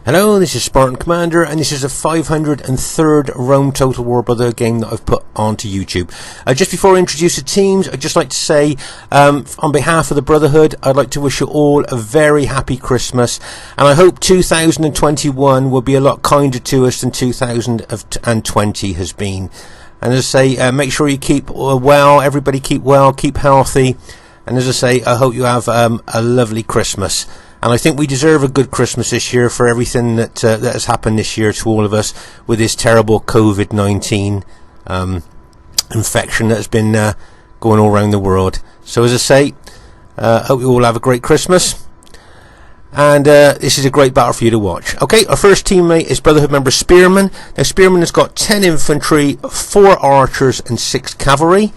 Hello, this is Spartan Commander, and this is a 503rd Rome Total War Brotherhood game that I've put onto YouTube. Just before I introduce the teams, I'd just like to say, on behalf of the Brotherhood, I'd like to wish you all a very happy Christmas, and I hope 2021 will be a lot kinder to us than 2020 has been. And as I say, make sure you keep well, everybody keep well, keep healthy, and as I say, I hope you have a lovely Christmas. And I think we deserve a good Christmas this year for everything that has happened this year to all of us with this terrible COVID-19 infection that has been going all around the world. So as I say, hope you all have a great Christmas. And this is a great battle for you to watch. Okay, our first teammate is Brotherhood member Spearman. Now Spearman has got 10 infantry, 4 archers and 6 cavalry.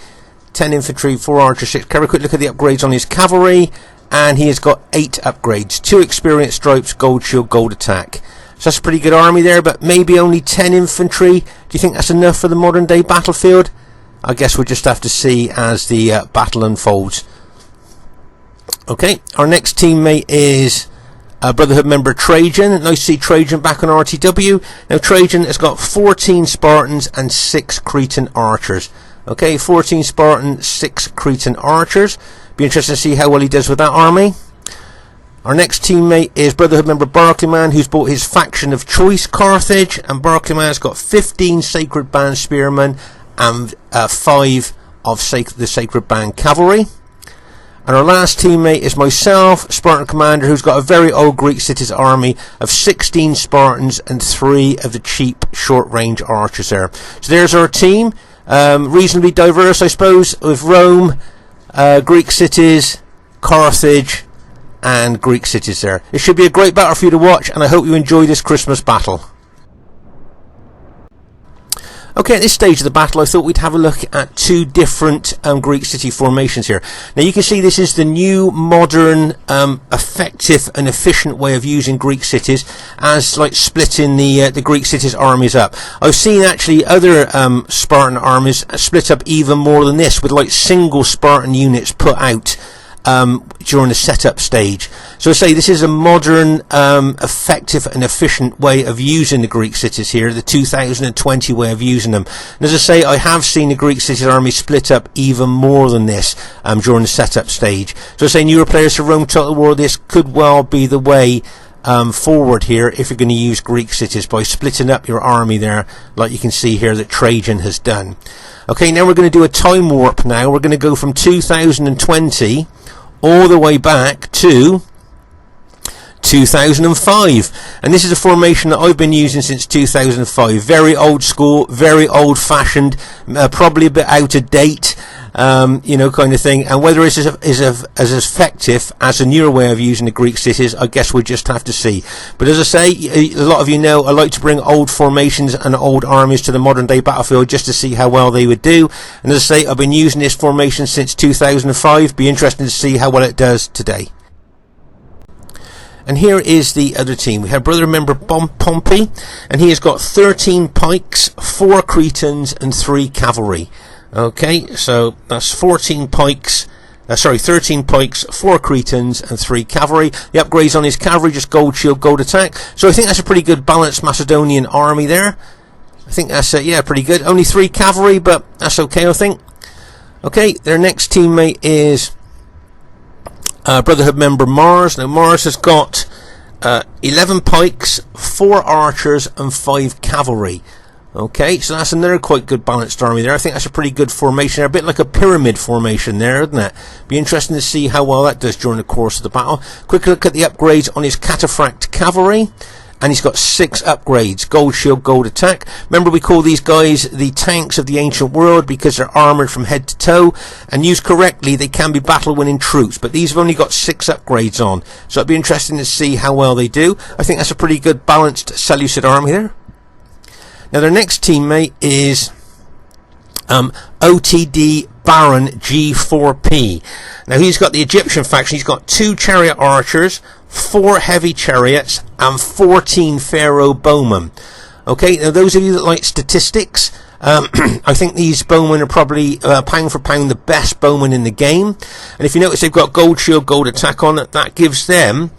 10 infantry, 4 archers, 6 cavalry. Quick look at the upgrades on his cavalry. And he has got 8 upgrades, 2 experience stripes, gold shield, gold attack. So that's a pretty good army there, but maybe only 10 infantry. Do you think that's enough for the modern day battlefield? I guess we'll just have to see as the battle unfolds. Okay, our next teammate is Brotherhood member Trajan. Nice to see Trajan back on RTW. Now Trajan has got 14 Spartans and 6 Cretan archers. Okay, 14 Spartan, 6 Cretan archers. Be interesting to see how well he does with that army. Our next teammate is Brotherhood member Barclayman, who's bought his faction of choice, Carthage, and Barclayman's got 15 Sacred Band Spearmen and 5 of the Sacred Band Cavalry. And our last teammate is myself, Spartan Commander, who's got a very old Greek cities army of 16 Spartans and 3 of the cheap short-range archers there. So there's our team, reasonably diverse, I suppose, with Rome, Greek cities, Carthage, and Greek cities there. It should be a great battle for you to watch, and I hope you enjoy this Christmas battle. Okay, at this stage of the battle, I thought we'd have a look at 2 different Greek city formations here. Now, you can see this is the new, modern, effective and efficient way of using Greek cities as, like, splitting the Greek cities armies up. I've seen, actually, other Spartan armies split up even more than this, with, like, single Spartan units put out during the setup stage. So I say this is a modern, effective and efficient way of using the Greek cities here, the 2020 way of using them. And as I say, I have seen the Greek cities army split up even more than this during the setup stage. So I say newer players to Rome Total War, this could well be the way forward here if you're going to use Greek cities, by splitting up your army there, like you can see here that Trajan has done. Okay, now we're going to do a time warp now. We're going to go from 2020 all the way back to 2005, and this is a formation that I've been using since 2005. Very old school, very old fashioned, probably a bit out of date, you know, kind of thing. And whether it's as effective as a newer way of using the Greek cities, I guess we'll just have to see. But as I say, a lot of you know I like to bring old formations and old armies to the modern day battlefield just to see how well they would do. And as I say, I've been using this formation since 2005. Be interesting to see how well it does today. And here is the other team. We have brother member Pompey, and he has got 13 pikes, 4 Cretans and 3 cavalry. Okay, so that's 13 pikes, 4 Cretans and 3 cavalry. The upgrades on his cavalry, just gold shield, gold attack. So I think that's a pretty good balanced Macedonian army there. I think that's, yeah, pretty good. Only 3 cavalry, but that's okay, I think. Okay, their next teammate is Brotherhood member Mars. Now Mars has got 11 pikes, 4 archers and 5 cavalry. Okay, so that's another quite good balanced army there. I think that's a pretty good formation there, a bit like a pyramid formation there, isn't it? Be interesting to see how well that does during the course of the battle. Quick look at the upgrades on his cataphract cavalry, and he's got 6 upgrades: gold shield, gold attack. Remember, we call these guys the tanks of the ancient world because they're armored from head to toe, and used correctly they can be battle winning troops, but these have only got 6 upgrades on, so it'd be interesting to see how well they do. I think that's a pretty good balanced Seleucid army there. Now their next teammate is OTD Baron G4P. Now he's got the Egyptian faction. He's got 2 chariot archers, 4 heavy chariots and 14 pharaoh bowmen. Okay, now those of you that like statistics, I think these bowmen are probably pound for pound the best bowmen in the game. And if you notice, they've got gold shield, gold attack on it. That gives them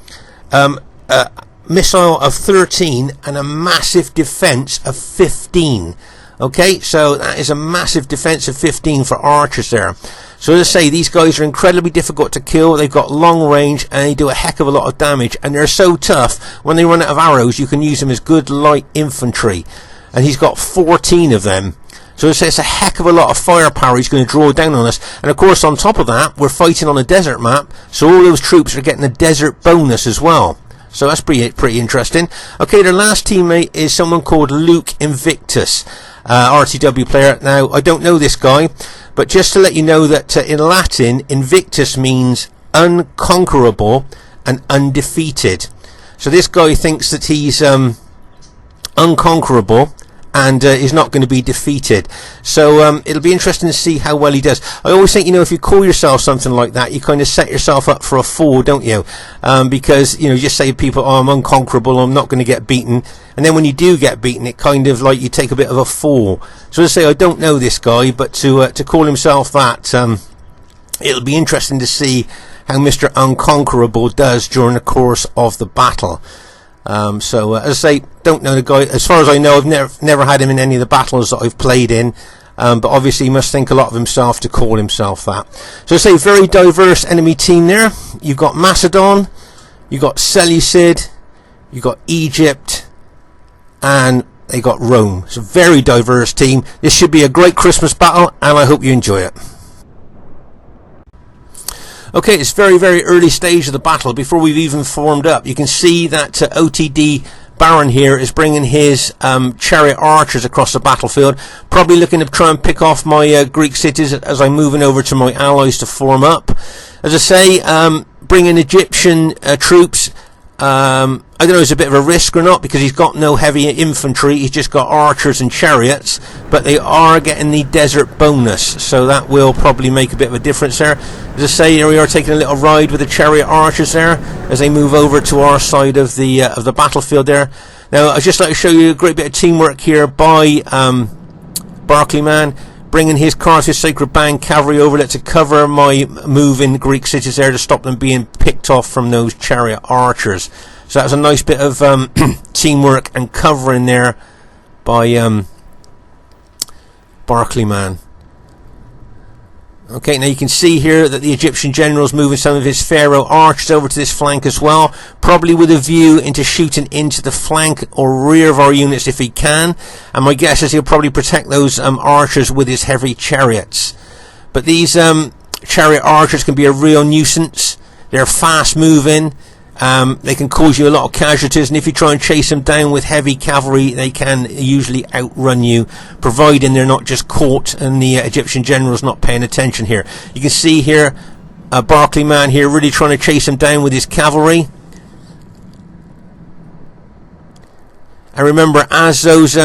missile of 13 and a massive defense of 15. Okay, so that is a massive defense of 15 for archers there. So as I say, these guys are incredibly difficult to kill. They've got long range and they do a heck of a lot of damage, and they're so tough, when they run out of arrows you can use them as good light infantry, and he's got 14 of them. So as I say, it's a heck of a lot of firepower he's going to draw down on us. And of course, on top of that, we're fighting on a desert map, so all those troops are getting a desert bonus as well. So that's pretty interesting. Okay, their last teammate is someone called Luke Invictus, RTW player. Now, I don't know this guy, but just to let you know that in Latin, Invictus means unconquerable and undefeated. So this guy thinks that he's unconquerable and is not going to be defeated. So it'll be interesting to see how well he does. I always think, you know, if you call yourself something like that, you kind of set yourself up for a fall, don't you? Because, you know, you just say to people, oh, I'm unconquerable, I'm not going to get beaten. And then when you do get beaten, it kind of like you take a bit of a fall. So as I say, I don't know this guy, but to call himself that, it'll be interesting to see how Mr. Unconquerable does during the course of the battle. So as I say, don't know the guy. As far as I know, I've never had him in any of the battles that I've played in, but obviously he must think a lot of himself to call himself that. So as I say, very diverse enemy team there. You've got Macedon, you've got Seleucid, you've got Egypt, and they got Rome. It's a very diverse team. This should be a great Christmas battle, and I hope you enjoy it. Okay, it's very early stage of the battle before we've even formed up. You can see that OTD Baron here is bringing his chariot archers across the battlefield, probably looking to try and pick off my Greek cities as I'm moving over to my allies to form up. As I say, bringing Egyptian troops, I don't know if it's a bit of a risk or not, because he's got no heavy infantry, he's just got archers and chariots, but they are getting the desert bonus, so that will probably make a bit of a difference there. As I say, here we are taking a little ride with the chariot archers there as they move over to our side of the battlefield there. Now I'd just like to show you a great bit of teamwork here by Barclayman, bringing his Carthage Sacred Band cavalry over there to cover my move in Greek cities there to stop them being picked off from those chariot archers. So that was a nice bit of teamwork and covering there by Barclayman. Okay, now you can see here that the Egyptian general's moving some of his Pharaoh archers over to this flank as well, probably with a view into shooting into the flank or rear of our units if he can, and my guess is he'll probably protect those archers with his heavy chariots. But these chariot archers can be a real nuisance. They're fast moving, they can cause you a lot of casualties, and if you try and chase them down with heavy cavalry, they can usually outrun you, providing they're not just caught and the Egyptian general's not paying attention here. You can see here Barclayman here really trying to chase him down with his cavalry. And remember, as those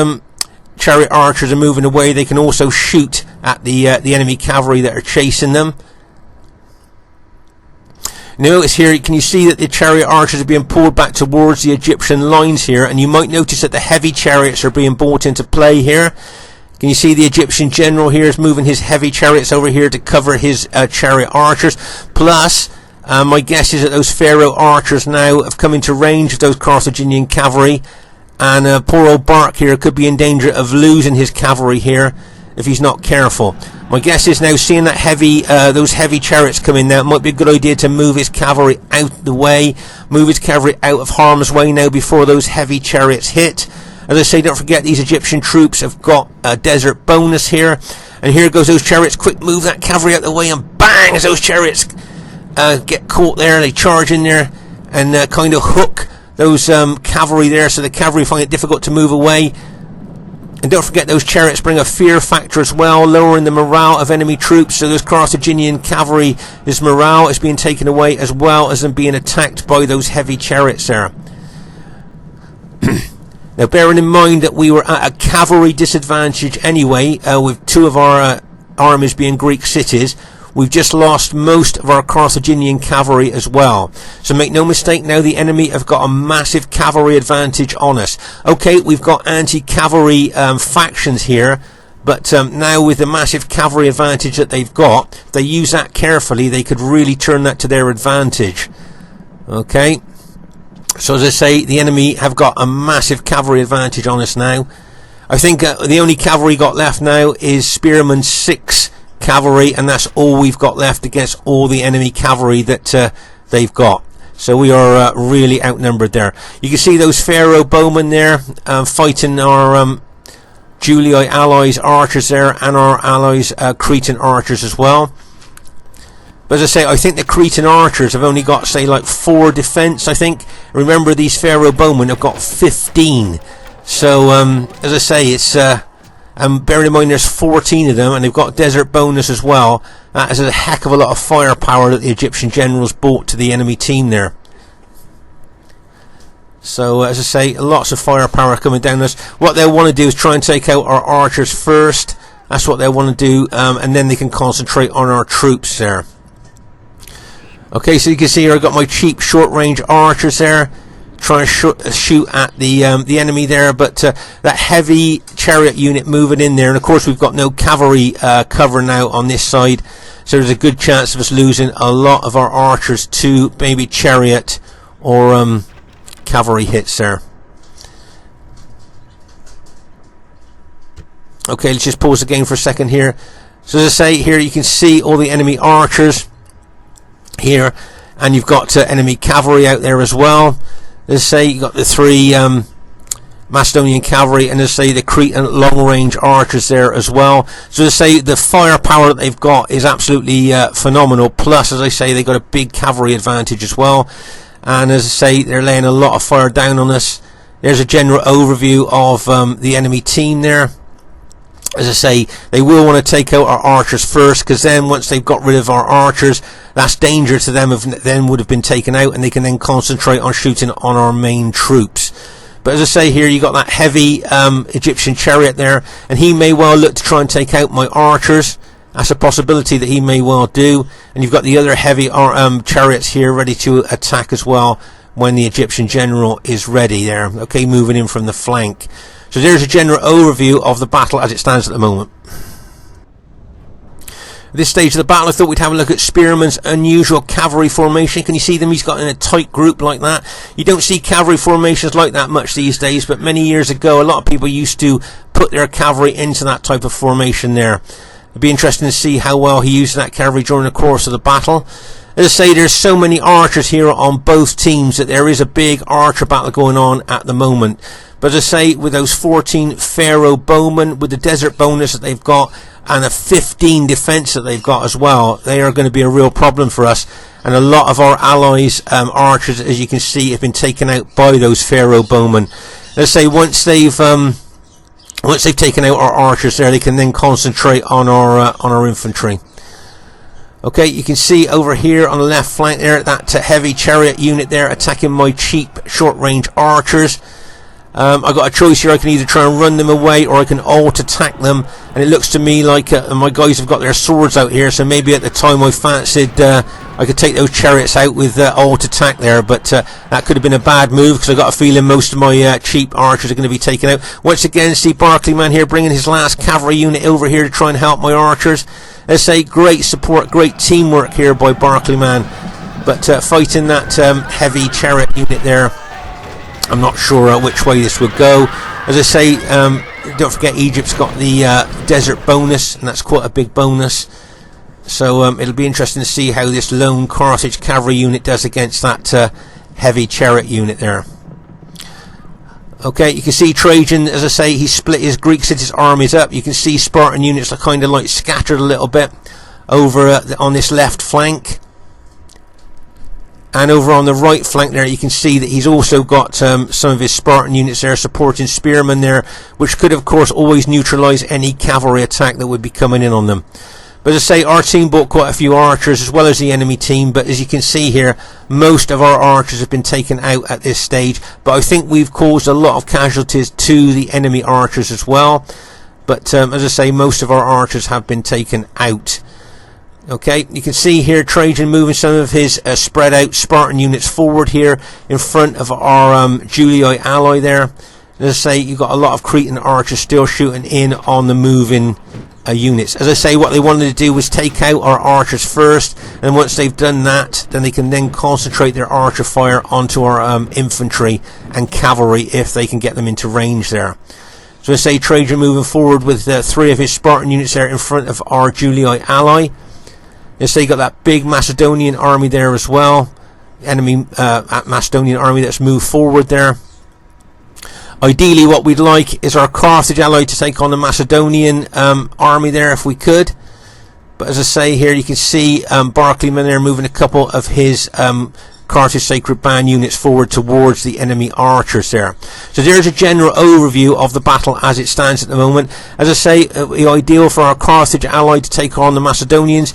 chariot archers are moving away, they can also shoot at the enemy cavalry that are chasing them. Notice here, can you see that the chariot archers are being pulled back towards the Egyptian lines here, and you might notice that the heavy chariots are being brought into play here. Can you see the Egyptian general here is moving his heavy chariots over here to cover his chariot archers? Plus, my guess is that those Pharaoh archers now have come into range of those Carthaginian cavalry, and poor old Bark here could be in danger of losing his cavalry here if he's not careful. My guess is now, seeing that those heavy chariots come in now, it might be a good idea to move his cavalry out the way, move his cavalry out of harm's way now before those heavy chariots hit. As I say, don't forget these Egyptian troops have got a desert bonus here, and here goes those chariots. Quick, move that cavalry out the way, and bang, as those chariots get caught there, they charge in there and kind of hook those cavalry there, so the cavalry find it difficult to move away. And don't forget, those chariots bring a fear factor as well, lowering the morale of enemy troops. So those Carthaginian cavalry, his morale is being taken away, as well as them being attacked by those heavy chariots there. Now, bearing in mind that we were at a cavalry disadvantage anyway, with two of our armies being Greek cities, we've just lost most of our Carthaginian cavalry as well. So make no mistake, now the enemy have got a massive cavalry advantage on us. Okay, we've got anti-cavalry factions here, but now with the massive cavalry advantage that they've got, if they use that carefully, they could really turn that to their advantage. Okay, So as I say, the enemy have got a massive cavalry advantage on us now. I think the only cavalry got left now is Spearman's 6 cavalry, and that's all we've got left against all the enemy cavalry that they've got. So we are really outnumbered there. You can see those Pharaoh bowmen there fighting our Julii allies archers there, and our allies Cretan archers as well. But as I say, I think the Cretan archers have only got, say, like 4 defense, I think. Remember, these Pharaoh bowmen have got 15. So, as I say, it's... bearing in mind there's 14 of them, and they've got desert bonus as well. That is a heck of a lot of firepower that the Egyptian generals brought to the enemy team there. So, as I say, lots of firepower coming down us. What they'll want to do is try and take out our archers first. That's what they'll want to do, and then they can concentrate on our troops there. Okay, so you can see here I've got my cheap short-range archers there, trying to shoot at the enemy there, but that heavy chariot unit moving in there, and of course we've got no cavalry cover now on this side, so there's a good chance of us losing a lot of our archers to maybe chariot or cavalry hits there. Okay, let's just pause the game for a second here. So as I say, here you can see all the enemy archers here, and you've got enemy cavalry out there as well. As I say, you've got the 3 Macedonian cavalry, and as I say, the Cretan long-range archers there as well. So as I say, the firepower that they've got is absolutely phenomenal. Plus, as I say, they've got a big cavalry advantage as well. And as I say, they're laying a lot of fire down on us. There's a general overview of the enemy team there. As I say, they will want to take out our archers first, because then once they've got rid of our archers, that's danger to them if then would have been taken out, and they can then concentrate on shooting on our main troops. But as I say here, you got that heavy Egyptian chariot there, and he may well look to try and take out my archers. That's a possibility that he may well do. And you've got the other heavy chariots here ready to attack as well when the Egyptian general is ready there. Okay, moving in from the flank. So there's a general overview of the battle as it stands at the moment. At this stage of the battle, I thought we'd have a look at Spearman's unusual cavalry formation. Can you see them? He's got in a tight group like that. You don't see cavalry formations like that much these days, but many years ago, a lot of people used to put their cavalry into that type of formation there. It'd be interesting to see how well he used that cavalry during the course of the battle. As I say, there's so many archers here on both teams that there is a big archer battle going on at the moment. But as I say, with those 14 Pharaoh bowmen, with the desert bonus that they've got, and a 15 defense that they've got as well, they are going to be a real problem for us. And a lot of our allies' archers, as you can see, have been taken out by those Pharaoh bowmen. As I say, once they've taken out our archers there, they can then concentrate on our infantry. Okay, you can see over here on the left flank there, that heavy chariot unit there attacking my cheap short-range archers. I've got a choice here. I can either try and run them away, or I can alt attack them, and it looks to me like my guys have got their swords out here, so maybe at the time I fancied I could take those chariots out with alt attack there, but that could have been a bad move, because I've got a feeling most of my cheap archers are going to be taken out. Once again, see Barclayman here bringing his last cavalry unit over here to try and help my archers. Let's say great support, great teamwork here by Barclayman, but fighting that heavy chariot unit there, I'm not sure which way this would go. As I say, don't forget Egypt's got the desert bonus, and that's quite a big bonus. So it'll be interesting to see how this lone Carthage cavalry unit does against that heavy chariot unit there. Okay, you can see Trajan, as I say, he split his Greek cities armies up. You can see Spartan units are kind of like scattered a little bit over on this left flank. And over on the right flank there, you can see that he's also got some of his Spartan units there supporting spearmen there, which could, of course, always neutralise any cavalry attack that would be coming in on them. But as I say, our team bought quite a few archers as well as the enemy team, but as you can see here, most of our archers have been taken out at this stage. But I think we've caused a lot of casualties to the enemy archers as well. But as I say, most of our archers have been taken out. Okay, you can see here Trajan moving some of his spread out Spartan units forward here in front of our Julii ally there. As I say, you've got a lot of Cretan archers still shooting in on the moving units. As I say, what they wanted to do was take out our archers first, and once they've done that, then they can then concentrate their archer fire onto our infantry and cavalry if they can get them into range there. So I say Trajan moving forward with 3 of his Spartan units there in front of our Julii ally. As they got that big Macedonian army there as well, enemy Macedonian army that's moved forward there. Ideally, what we'd like is our Carthage ally to take on the Macedonian army there if we could. But as I say here, you can see Barclayman there moving a couple of his Carthage Sacred Band units forward towards the enemy archers there. So there's a general overview of the battle as it stands at the moment. As I say, the ideal for our Carthage ally to take on the Macedonians.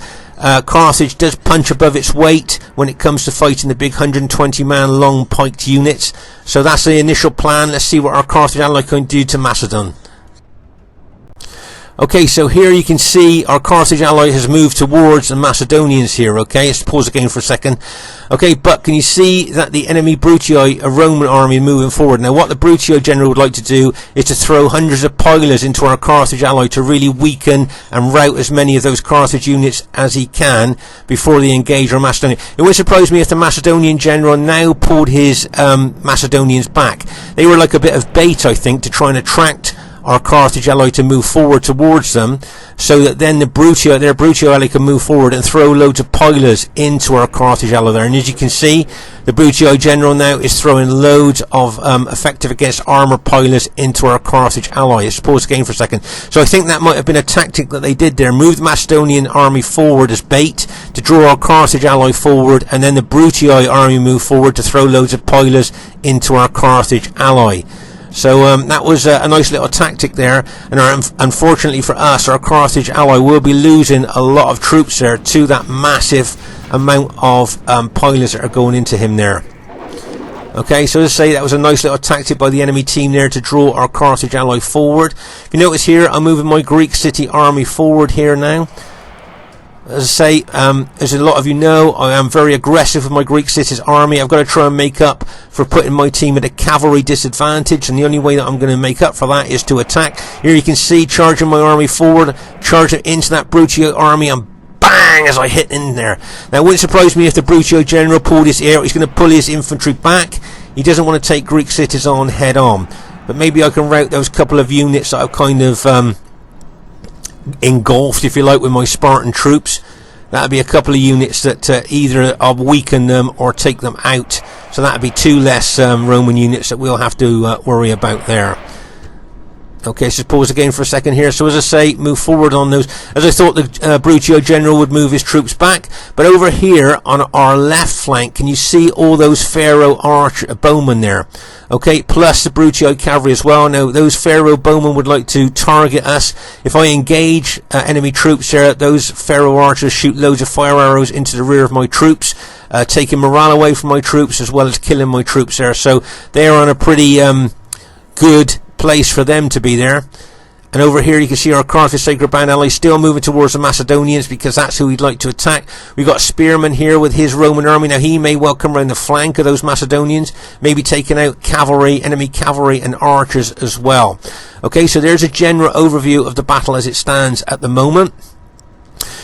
Carthage does punch above its weight when it comes to fighting the big 120-man long piked units. So that's the initial plan. Let's see what our Carthage ally can do to Macedon. Okay, so here you can see our Carthage ally has moved towards the Macedonians here. Okay, let's pause again for a second. Okay, but can you see that the enemy Brutii, a Roman army, moving forward? Now, what the Brutii general would like to do is to throw hundreds of pilers into our Carthage ally to really weaken and rout as many of those Carthage units as he can before they engage our Macedonia. It would surprise me if the Macedonian general now pulled his Macedonians back. They were like a bit of bait, I think, to try and attract our Carthage ally to move forward towards them, so that then their Brutii ally can move forward and throw loads of pilers into our Carthage ally there. And as you can see, the Brutii general now is throwing loads of effective against armor pilers into our Carthage ally. Let's pause again for a second. So I think that might have been a tactic that they did there. Move the Macedonian army forward as bait to draw our Carthage ally forward, and then the Brutii army move forward to throw loads of pilers into our Carthage ally. So that was a nice little tactic there, and unfortunately for us, our Carthage ally will be losing a lot of troops there to that massive amount of pilers that are going into him there. Okay, so as I say, that was a nice little tactic by the enemy team there to draw our Carthage ally forward. If you notice here, I'm moving my Greek city army forward here now. As I say, as a lot of you know, I am very aggressive with my Greek cities army. I've got to try and make up for putting my team at a cavalry disadvantage, and the only way that I'm going to make up for that is to attack. Here you can see charging my army forward, charging into that Brutii army, and bang as I hit in there. Now it wouldn't surprise me if the Brutii general pulled his ear. He's going to pull his infantry back. He doesn't want to take Greek cities on head on, but maybe I can rout those couple of units that I've kind of engulfed, if you like, with my Spartan troops. That'd be a couple of units that either I'll weaken them or take them out. So that'd be 2 less Roman units that we'll have to worry about there. Okay, so pause again for a second here. So as I say, move forward on those. As I thought the Brutii general would move his troops back, but over here on our left flank, can you see all those Pharaoh bowmen there? Okay, plus the Brutii cavalry as well. Now those Pharaoh bowmen would like to target us. If I engage enemy troops there, those Pharaoh archers shoot loads of fire arrows into the rear of my troops, taking morale away from my troops as well as killing my troops there. So they're on a pretty good place for them to be there. And over here you can see our Carthage Sacred Band ally still moving towards the Macedonians, because that's who we'd like to attack. We've got Spearman here with his Roman army. Now he may well come around the flank of those Macedonians, maybe taking out cavalry, enemy cavalry and archers as well. Okay, so there's a general overview of the battle as it stands at the moment.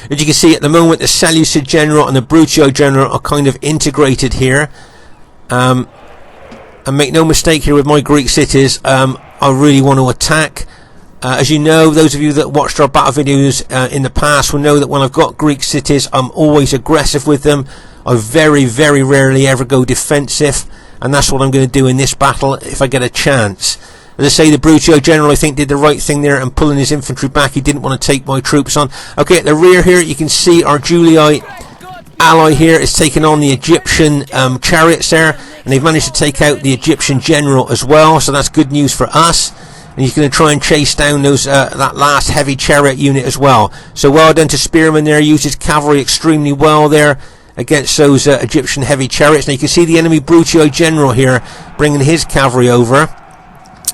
As you can see at the moment, the Seleucid general and the Brutii general are kind of integrated here. And make no mistake here with my Greek cities, I really want to attack. As you know, those of you that watched our battle videos in the past will know that when I've got Greek cities, I'm always aggressive with them. I very, very rarely ever go defensive, and that's what I'm going to do in this battle if I get a chance. As I say, the Brutii general, I think, did the right thing there and pulling his infantry back. He didn't want to take my troops on. Okay, at the rear here, you can see our Julii ally here is taking on the Egyptian chariots there, and they've managed to take out the Egyptian general as well, so that's good news for us. And he's going to try and chase down those that last heavy chariot unit as well. So well done to Spearman there, used his cavalry extremely well there against those Egyptian heavy chariots. Now you can see the enemy Brutii general here bringing his cavalry over,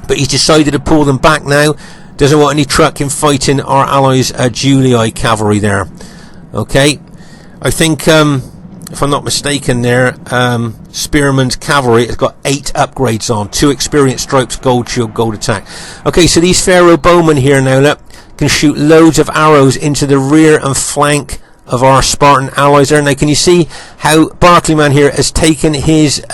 but he's decided to pull them back now. Doesn't want any truck in fighting our allies' Julii cavalry there. Okay, I think if I'm not mistaken there, Spearman's cavalry has got 8 upgrades on, 2 experience stripes, gold shield, gold attack. Okay, so these Pharaoh bowmen here now, look, can shoot loads of arrows into the rear and flank of our Spartan allies there. Now can you see how Barclayman here has taken his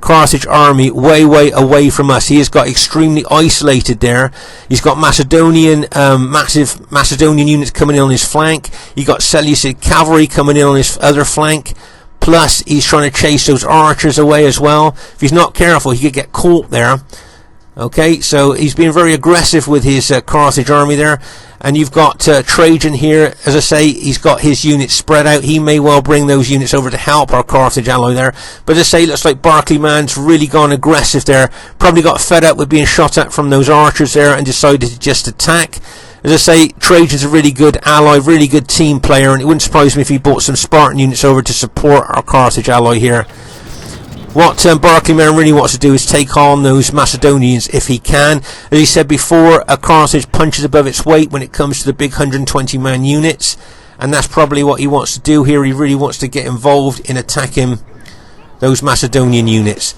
Carthage army way away from us? He has got extremely isolated there. He's got Macedonian massive Macedonian units coming in on his flank. He got Seleucid cavalry coming in on his other flank. Plus he's trying to chase those archers away as well. If he's not careful, he could get caught there. Okay, so he's been very aggressive with his Carthage army there. And you've got Trajan here. As I say, he's got his units spread out. He may well bring those units over to help our Carthage ally there. But as I say, it looks like Barclayman's really gone aggressive there. Probably got fed up with being shot at from those archers there and decided to just attack. As I say, Trajan's a really good ally, really good team player, and it wouldn't surprise me if he brought some Spartan units over to support our Carthage ally here. What Barclayman really wants to do is take on those Macedonians if he can. As he said before, Carthage punches above its weight when it comes to the big 120-man units, and that's probably what he wants to do here. He really wants to get involved in attacking those Macedonian units.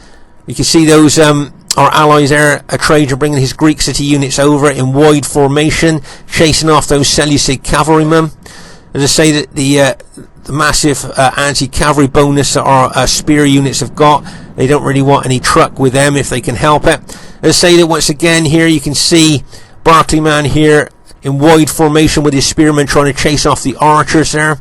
You can see those our allies there, Trajan bringing his Greek city units over in wide formation, chasing off those Seleucid cavalrymen. As I say, that the massive anti-cavalry bonus that our spear units have got, they don't really want any truck with them if they can help it. As I say, that once again here you can see Barclayman here in wide formation with his spearmen trying to chase off the archers there.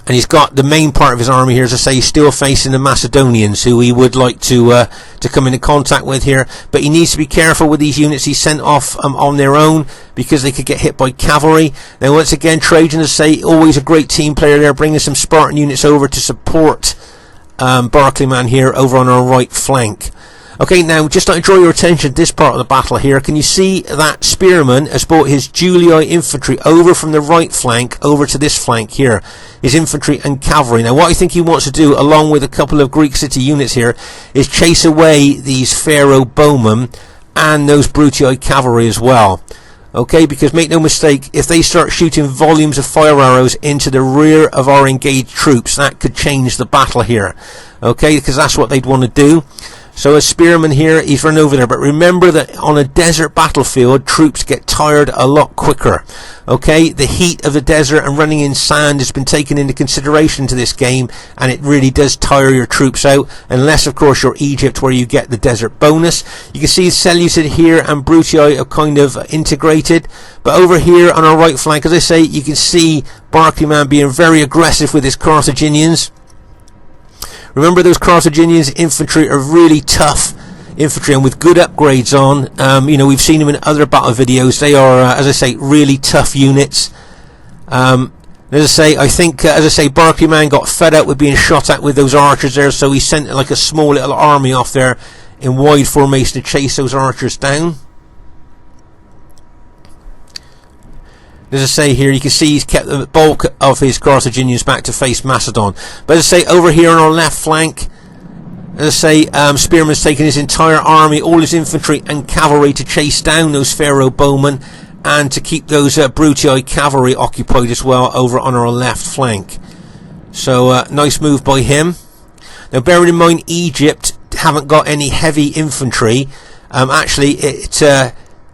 And he's got the main part of his army here, as I say, he's still facing the Macedonians, who he would like to come into contact with here. But he needs to be careful with these units he sent off on their own, because they could get hit by cavalry. Now once again, Trajan, as I say, always a great team player there, bringing some Spartan units over to support Barclayman here over on our right flank. Okay, now just like to draw your attention to this part of the battle here. Can you see that spearman has brought his Julii infantry over from the right flank over to this flank here, his infantry and cavalry. Now what I think he wants to do, along with a couple of Greek city units here, is chase away these Pharaoh bowmen and those Brutii cavalry as well. Okay, because make no mistake, if they start shooting volumes of fire arrows into the rear of our engaged troops, that could change the battle here. Okay, because that's what they'd want to do. So as spearman here, he's run over there. But remember that on a desert battlefield, troops get tired a lot quicker. Okay, the heat of the desert and running in sand has been taken into consideration to this game, and it really does tire your troops out, unless of course you're Egypt, where you get the desert bonus. You can see Seleucid here and Brutii are kind of integrated. But over here on our right flank, as I say, you can see Barclayman being very aggressive with his Carthaginians. Remember, those Carthaginians infantry are really tough infantry, and with good upgrades on. You know, we've seen them in other battle videos. They are, as I say, really tough units. As I say, I think, as I say, Barclayman got fed up with being shot at with those archers there, so he sent like a small little army off there in wide formation to chase those archers down. As I say here, you can see he's kept the bulk of his Carthaginians back to face Macedon. But as I say, over here on our left flank, as I say, Spearman's taken his entire army, all his infantry and cavalry, to chase down those Pharaoh bowmen and to keep those Brutii cavalry occupied as well over on our left flank. So nice move by him. Now bearing in mind, Egypt haven't got any heavy infantry. Actually,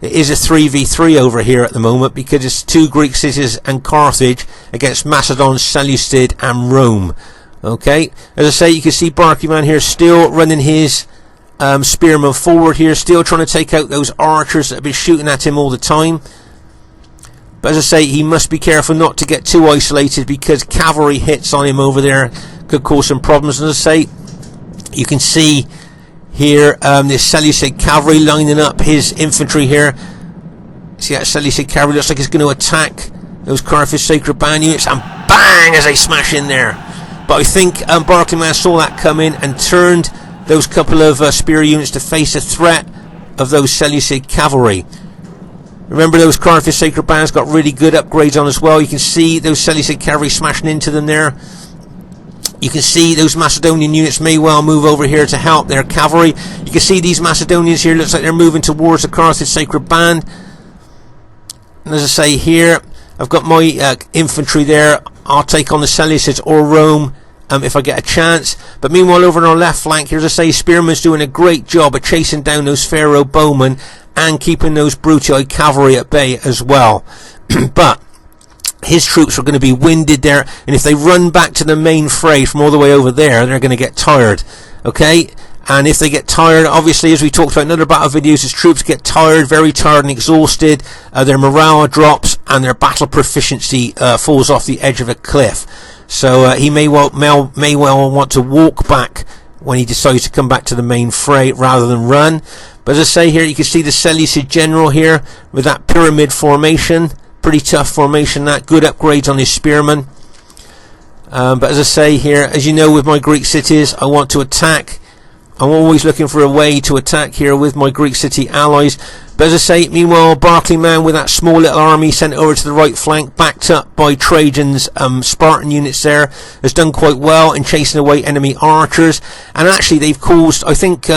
it is a 3v3 over here at the moment, because it's two Greek cities and Carthage against Macedon, Seleucid and Rome. Okay, as I say, you can see Barclayman here still running his spearmen forward here, still trying to take out those archers that have been shooting at him all the time. But as I say, he must be careful not to get too isolated, because cavalry hits on him over there could cause some problems. And as I say, you can see here this Seleucid cavalry lining up his infantry here. See that Seleucid cavalry looks like it's going to attack those Carthage Sacred Band units, and bang, as they smash in there. But I think Barclayman saw that come in and turned those couple of spear units to face the threat of those Seleucid cavalry. Remember, those Carthage Sacred Bands got really good upgrades on as well. You can see those Seleucid cavalry smashing into them there. You can see those Macedonian units may well move over here to help their cavalry. You can see these Macedonians here, looks like they're moving towards the Carthage Sacred Band. And as I say here, I've got my infantry there. I'll take on the Seleucids or Rome if I get a chance. But meanwhile, over on our left flank here, as I say, Spearman's doing a great job of chasing down those Pharaoh bowmen and keeping those Brutii cavalry at bay as well. But his troops are going to be winded there, and if they run back to the main fray from all the way over there, they're going to get tired. Okay, and if they get tired, obviously, as we talked about in other battle videos, his troops get tired, very tired and exhausted, their morale drops, and their battle proficiency falls off the edge of a cliff. So he may well want to walk back when he decides to come back to the main fray rather than run. But as I say here, you can see the Seleucid general here with that pyramid formation. Pretty tough formation, that. Good upgrades on his spearmen. But as I say here, as you know, with my Greek cities, I want to attack. I'm always looking for a way to attack here with my Greek city allies. But as I say, meanwhile, Barclayman with that small little army sent over to the right flank, backed up by Trajan's Spartan units there, has done quite well in chasing away enemy archers. And actually they've caused, I think,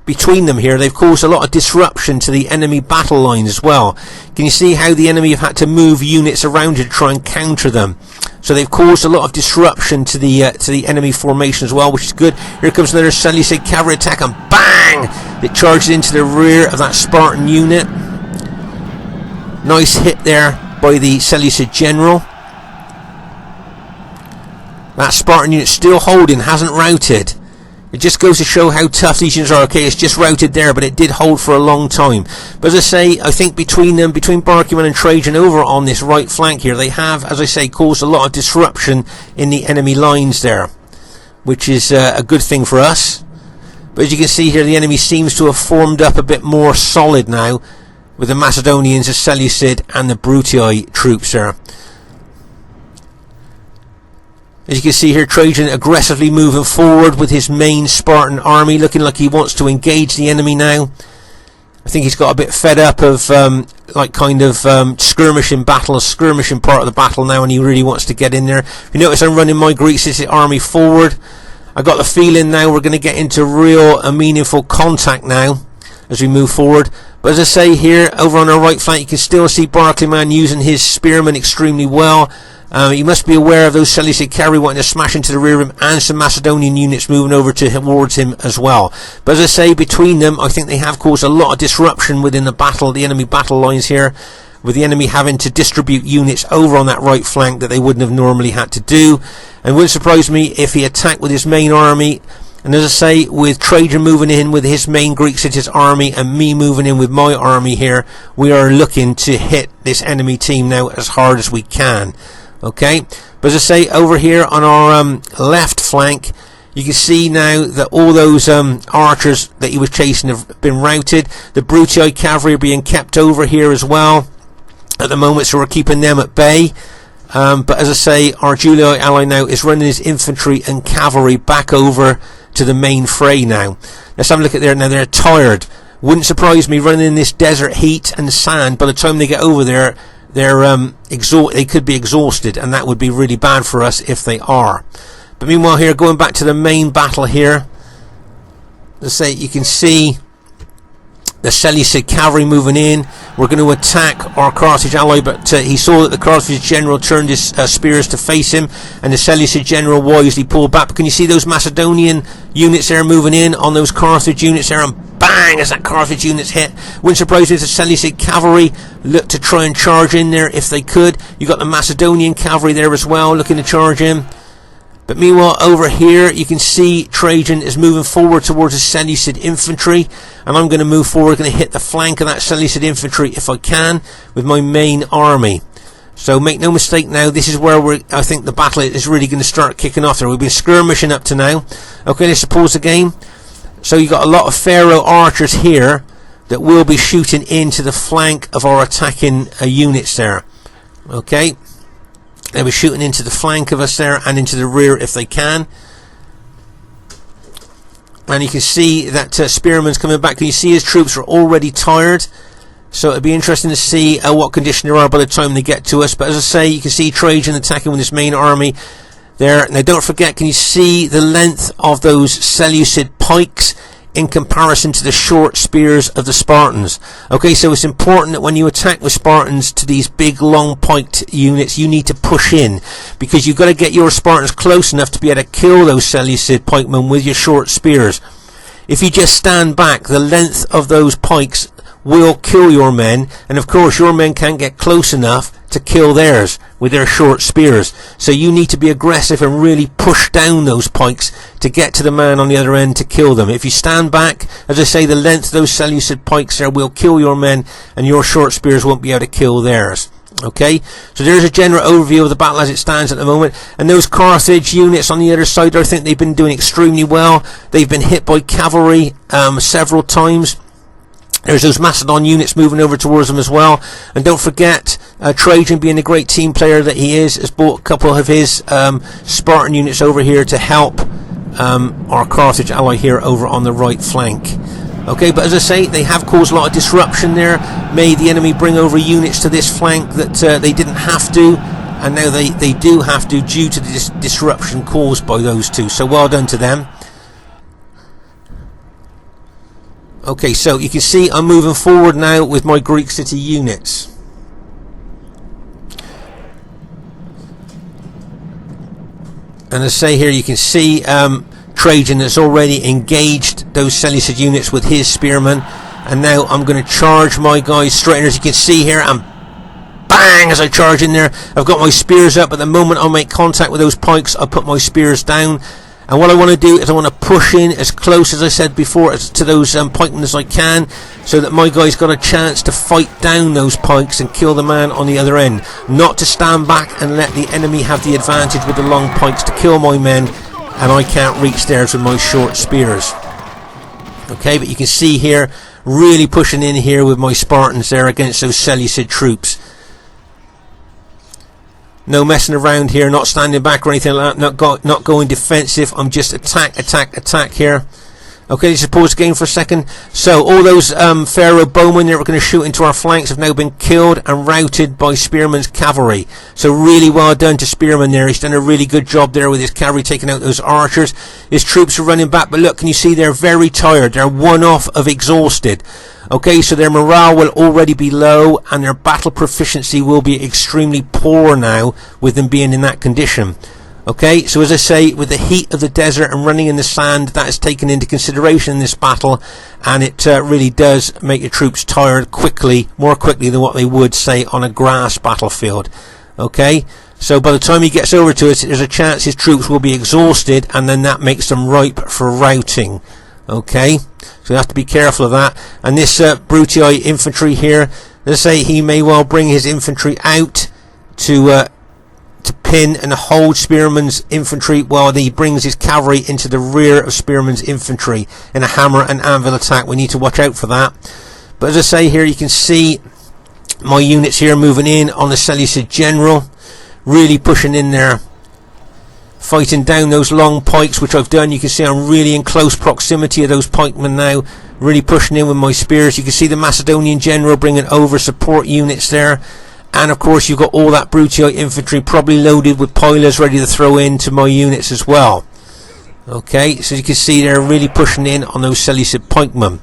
between them here, they've caused a lot of disruption to the enemy battle line as well. Can you see how the enemy have had to move units around to try and counter them? So they've caused a lot of disruption to the enemy formation as well, which is good. Here comes another Seleucid cavalry attack, and bang! It charges into the rear of that Spartan unit. Nice hit there by the Seleucid general. That Spartan unit still holding, hasn't routed. It just goes to show how tough these units are. Okay, it's just routed there, but it did hold for a long time. But as I say, I think between them, between Barclayman and Trajan over on this right flank here, they have, as I say, caused a lot of disruption in the enemy lines there, which is a good thing for us. But as you can see here, the enemy seems to have formed up a bit more solid now, with the Macedonians, the Seleucid, and the Brutii troops there. As you can see here, Trajan aggressively moving forward with his main Spartan army, looking like he wants to engage the enemy now. I think he's got a bit fed up of skirmishing battle, skirmishing part of the battle now, and he really wants to get in there. You notice I'm running my Greek city army forward. I got the feeling now we're going to get into real meaningful contact now as we move forward. But as I say here, over on our right flank, you can still see Barclayman using his spearmen extremely well. You must be aware of those Seleucid cavalry wanting to smash into the rear of him, and some Macedonian units moving over towards him as well. But as I say, between them, I think they have caused a lot of disruption within the battle, the enemy battle lines here, with the enemy having to distribute units over on that right flank that they wouldn't have normally had to do. And it wouldn't surprise me if he attacked with his main army. And as I say, with Trajan moving in with his main Greek cities army and me moving in with my army here, we are looking to hit this enemy team now as hard as we can. Okay, but as I say, over here on our left flank, you can see now that all those archers that he was chasing have been routed. The Brutii cavalry are being kept over here as well at the moment, so we're keeping them at bay. But as I say, our Julii ally now is running his infantry and cavalry back over to the main fray now. Let's have a look at there. Now they're tired. Wouldn't surprise me, running in this desert heat and sand. By the time they get over there, they could be exhausted, and that would be really bad for us if they are. But meanwhile here, going back to the main battle here, as I say, you can see the Seleucid cavalry moving in. We're going to attack our Carthage ally, but he saw that the Carthage general turned his spears to face him, and the Seleucid general wisely pulled back. But can you see those Macedonian units there moving in on those Carthage units there, and bang, as that Carthage unit's hit. Wouldn't surprise me if the Seleucid cavalry look to try and charge in there if they could. You got the Macedonian cavalry there as well, looking to charge in. But meanwhile, over here, you can see Trajan is moving forward towards the Seleucid infantry, and I'm going to move forward, going to hit the flank of that Seleucid infantry if I can with my main army. So make no mistake now, this is where I think the battle is really going to start kicking off there. We've been skirmishing up to now. Okay, let's pause the game. So you've got a lot of Pharaoh archers here that will be shooting into the flank of our attacking units there. Okay. They'll be shooting into the flank of us there and into the rear if they can. And you can see that Spearman's coming back. Can you see his troops are already tired? So it'll be interesting to see what condition they are by the time they get to us. But as I say, you can see Trajan attacking with his main army there. Now don't forget, can you see the length of those Seleucid pikes in comparison to the short spears of the Spartans? Okay, so it's important that when you attack with Spartans to these big long piked units, you need to push in, because you've got to get your Spartans close enough to be able to kill those Seleucid pikemen with your short spears. If you just stand back, the length of those pikes will kill your men, and of course your men can't get close enough to kill theirs with their short spears. So you need to be aggressive and really push down those pikes to get to the man on the other end to kill them. If you stand back, as I say, the length of those Seleucid pikes there will kill your men, and your short spears won't be able to kill theirs. Okay, so there's a general overview of the battle as it stands at the moment. And those Carthage units on the other side, I think they've been doing extremely well. They've been hit by cavalry several times. There's those Macedon units moving over towards them as well. And don't forget, Trajan, being the great team player that he is, has brought a couple of his Spartan units over here to help our Carthage ally here over on the right flank. Okay, but as I say, they have caused a lot of disruption there, made the enemy bring over units to this flank that they didn't have to, and now they do have to due to the disruption caused by those two. So well done to them. Okay, so you can see I'm moving forward now with my Greek city units. And as I say here, you can see Trajan has already engaged those Seleucid units with his spearmen, and now I'm going to charge my guys straight in. As you can see here, and bang, as I charge in there, I've got my spears up. At the moment I make contact with those pikes, I put my spears down, and what I want to do is I want to push in as close, as I said before, to those pikemen as I can, so that my guys got a chance to fight down those pikes and kill the man on the other end, not to stand back and let the enemy have the advantage with the long pikes to kill my men, and I can't reach theirs with my short spears. Okay, but you can see here, really pushing in here with my Spartans there against those Seleucid troops. No messing around here, not standing back or anything like that, not going defensive. I'm just attack here. Okay, let's pause the game for a second. So all those Pharaoh bowmen that were going to shoot into our flanks have now been killed and routed by Spearman's cavalry. So really well done to Spearman there. He's done a really good job there with his cavalry taking out those archers. His troops are running back, but look, can you see they're very tired. They're one off of exhausted. Okay, so their morale will already be low, and their battle proficiency will be extremely poor now with them being in that condition. Okay, so as I say, with the heat of the desert and running in the sand, that is taken into consideration in this battle, and it really does make your troops tired quickly, more quickly than what they would, say, on a grass battlefield. Okay, so by the time he gets over to it, there's a chance his troops will be exhausted, and then that makes them ripe for routing. Okay, so you have to be careful of that. And this Brutii infantry here, let's say he may well bring his infantry out to pin and hold Spearman's infantry while he brings his cavalry into the rear of Spearman's infantry in a hammer and anvil attack. We need to watch out for that. But as I say here, you can see my units here moving in on the Seleucid general, really pushing in there, fighting down those long pikes, which I've done. You can see I'm really in close proximity of those pikemen now, really pushing in with my spears. You can see the Macedonian general bringing over support units there, and of course you've got all that Brutii infantry probably loaded with pilers ready to throw into my units as well. Okay, so you can see they're really pushing in on those Seleucid pikemen.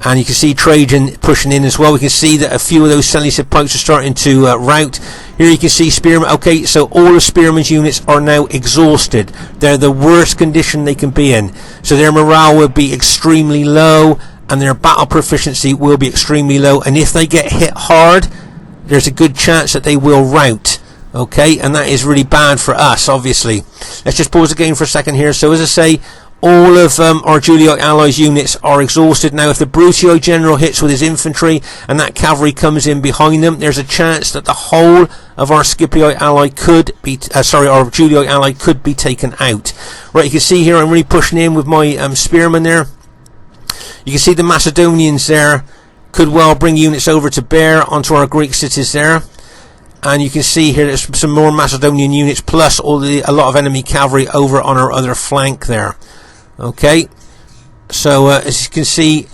And you can see Trajan pushing in as well. We can see that a few of those Seleucid pikes are starting to rout. Here you can see Spearman. Okay, so all of Spearman's units are now exhausted. They're the worst condition they can be in. So their morale will be extremely low, and their battle proficiency will be extremely low. And if they get hit hard, there's a good chance that they will rout. Okay, and that is really bad for us, obviously. Let's just pause the game for a second here. So as I say, all of our Julioid allies units are exhausted now. If the Brutii general hits with his infantry and that cavalry comes in behind them, there's a chance that the whole of our Scipioid ally could be, our Julioid ally could be taken out. Right, you can see here I'm really pushing in with my spearmen there. You can see the Macedonians there could well bring units over to bear onto our Greek cities there. And you can see here there's some more Macedonian units plus a lot of enemy cavalry over on our other flank there. Okay, so as you can see,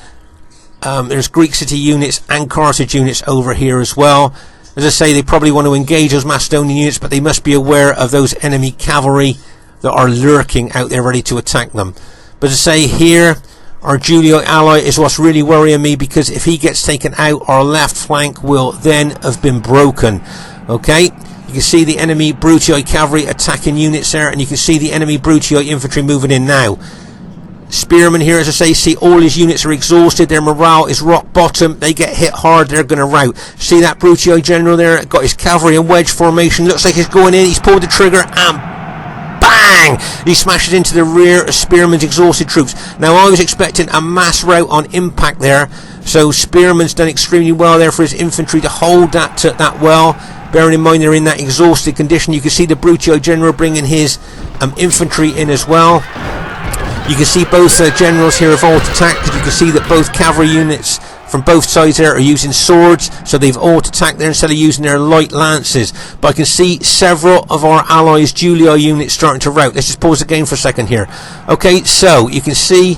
there's Greek city units and Carthage units over here as well. As I say, they probably want to engage those Macedonian units, but they must be aware of those enemy cavalry that are lurking out there ready to attack them. But as I say here, our Julioid ally is what's really worrying me, because if he gets taken out, our left flank will then have been broken. Okay, you can see the enemy Brutii cavalry attacking units there, and you can see the enemy Brutii infantry moving in now. Spearmen here, as I say, see all his units are exhausted, their morale is rock bottom, they get hit hard, they're going to rout. See that Brutii general there, got his cavalry in wedge formation, looks like he's going in, he's pulled the trigger, and bang! He smashes into the rear of Spearman's exhausted troops. Now I was expecting a mass rout on impact there, so Spearman's done extremely well there for his infantry to hold that well. Bearing in mind they're in that exhausted condition. You can see the Brutii general bringing his infantry in as well. You can see both generals here have alt-attacked. You can see that both cavalry units from both sides there are using swords, so they've alt-attacked there instead of using their light lances. But I can see several of our allies' Julii units starting to rout. Let's just pause the game for a second here. Okay, so you can see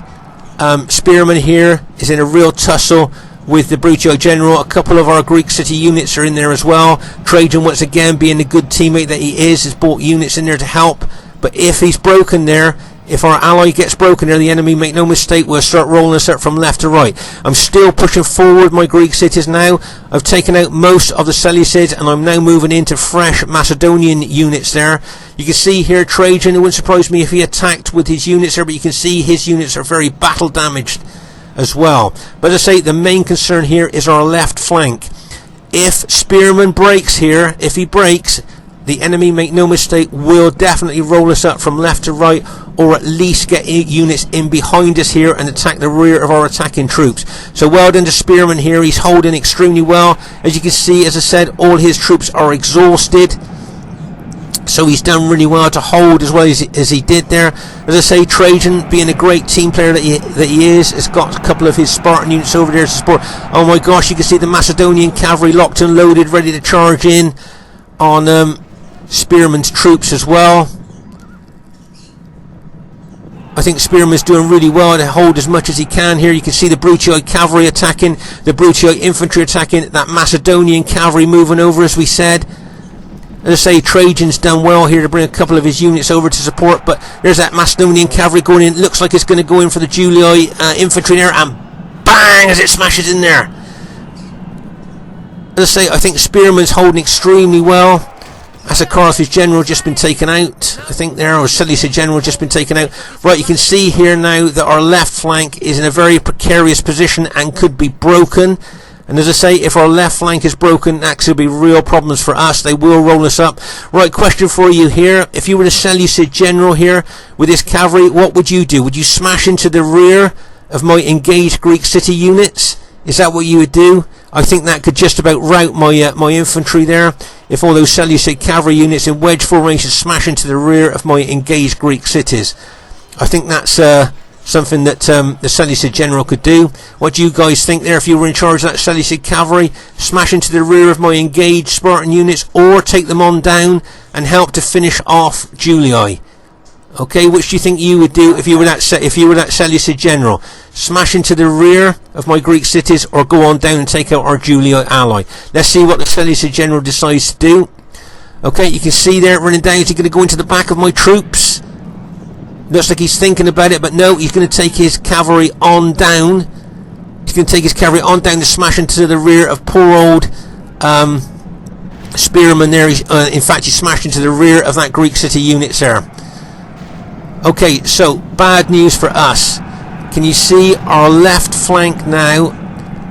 Spearman here is in a real tussle with the Brutii general. A couple of our Greek city units are in there as well. Trajan, once again, being the good teammate that he is, has brought units in there to help. But if he's broken there, if our ally gets broken there, the enemy, make no mistake, will start rolling us up from left to right. I'm still pushing forward my Greek cities now. I've taken out most of the Seleucids, and I'm now moving into fresh Macedonian units there. You can see here Trajan, it wouldn't surprise me if he attacked with his units there, but you can see his units are very battle damaged as well. But as I say, the main concern here is our left flank. If Spearman breaks here, if he breaks, the enemy, make no mistake, will definitely roll us up from left to right, or at least get units in behind us here and attack the rear of our attacking troops. So well done to Spearman here, he's holding extremely well. As you can see, as I said, all his troops are exhausted, so he's done really well to hold as well as he did there. As I say, Trajan, being a great team player that he is, has got a couple of his Spartan units over there to support. Oh my gosh, you can see the Macedonian cavalry locked and loaded, ready to charge in on Spearman's troops as well. I think Spearman's doing really well to hold as much as he can here. You can see the Brutii cavalry attacking, the Brutii infantry attacking, that Macedonian cavalry moving over, as we said. As I say, Trajan's done well here to bring a couple of his units over to support, but there's that Macedonian cavalry going in. Looks like it's going to go in for the Julii infantry there, and bang, as it smashes in there. As I say, I think Spearman's holding extremely well. As a Carthage general just been taken out, I think there, or Seleucid general just been taken out. Right, you can see here now that our left flank is in a very precarious position and could be broken. And as I say, if our left flank is broken, that could be real problems for us. They will roll us up. Right, question for you here. If you were the Seleucid general here with this cavalry, what would you do? Would you smash into the rear of my engaged Greek city units? Is that what you would do? I think that could just about rout my infantry there. If all those Seleucid cavalry units in wedge formation smash into the rear of my engaged Greek cities. I think that's something that the Seleucid general could do. What do you guys think there? If you were in charge of that Seleucid cavalry, smash into the rear of my engaged Spartan units, or take them on down and help to finish off Julii? Okay, which do you think you would do if you were that Seleucid general? Smash into the rear of my Greek cities, or go on down and take out our Julii ally? Let's see what the Seleucid general decides to do. Okay, you can see there running down. Is he going to go into the back of my troops? Looks like he's thinking about it, but no, he's going to take his cavalry on down. He's going to take his cavalry on down to smash into the rear of poor old Spearman there. In fact, he smashed into the rear of that Greek city units there. Okay, so bad news for us. Can you see our left flank now,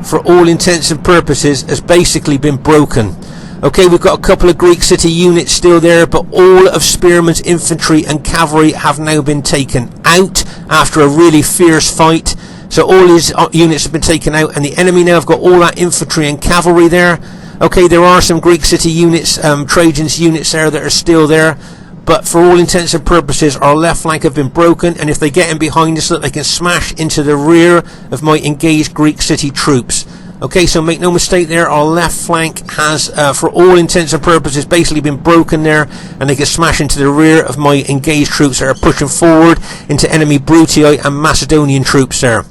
for all intents and purposes, has basically been broken. Okay, we've got a couple of Greek city units still there, but all of Spearman's infantry and cavalry have now been taken out after a really fierce fight. So all his units have been taken out, and the enemy now have got all that infantry and cavalry there. Okay, there are some Greek city units, Trajan's units there that are still there. But for all intents and purposes, our left flank have been broken, and if they get in behind us, they can smash into the rear of my engaged Greek city troops. Okay, so make no mistake there, our left flank has, for all intents and purposes, basically been broken there, and they can smash into the rear of my engaged troops that are pushing forward into enemy Brutii and Macedonian troops there.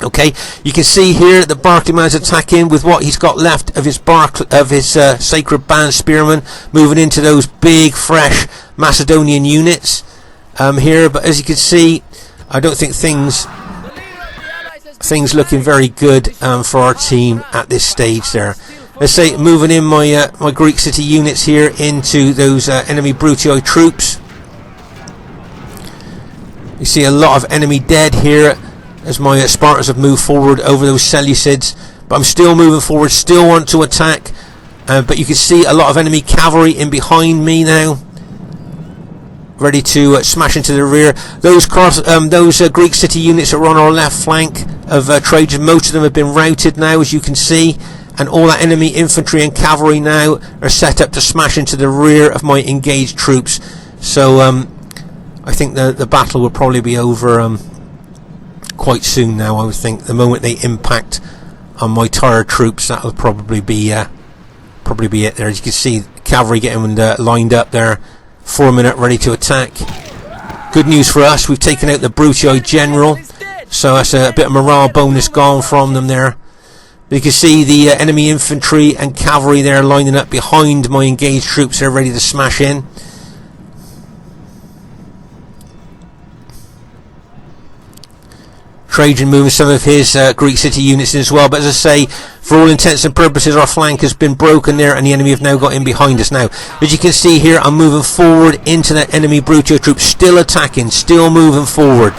Okay, you can see here that Barclayman's attacking with what he's got left of his Sacred Band Spearmen, moving into those big, fresh Macedonian units here. But as you can see, I don't think things looking very good for our team at this stage there. Let's say moving in my Greek city units here into those enemy Brutii troops. You see a lot of enemy dead here as my Spartans have moved forward over those Seleucids, but I'm still moving forward, still want to attack, but you can see a lot of enemy cavalry in behind me now, ready to smash into the rear. Those Greek city units that were on our left flank of Trajan, most of them have been routed now, as you can see, and all that enemy infantry and cavalry now are set up to smash into the rear of my engaged troops. So I think the battle will probably be over quite soon now. I would think the moment they impact on my tired troops, that'll probably be it there. As you can see, cavalry getting lined up there, forming up, ready to attack. Good news for us, we've taken out the Brutii general, so that's a bit of morale bonus gone from them there. You can see the enemy infantry and cavalry there lining up behind my engaged troops. They're ready to smash in. Trajan moving some of his Greek city units in as well, but as I say, for all intents and purposes, our flank has been broken there, and the enemy have now got in behind us now. As you can see here, I'm moving forward into that enemy Brutii troops, still attacking, still moving forward,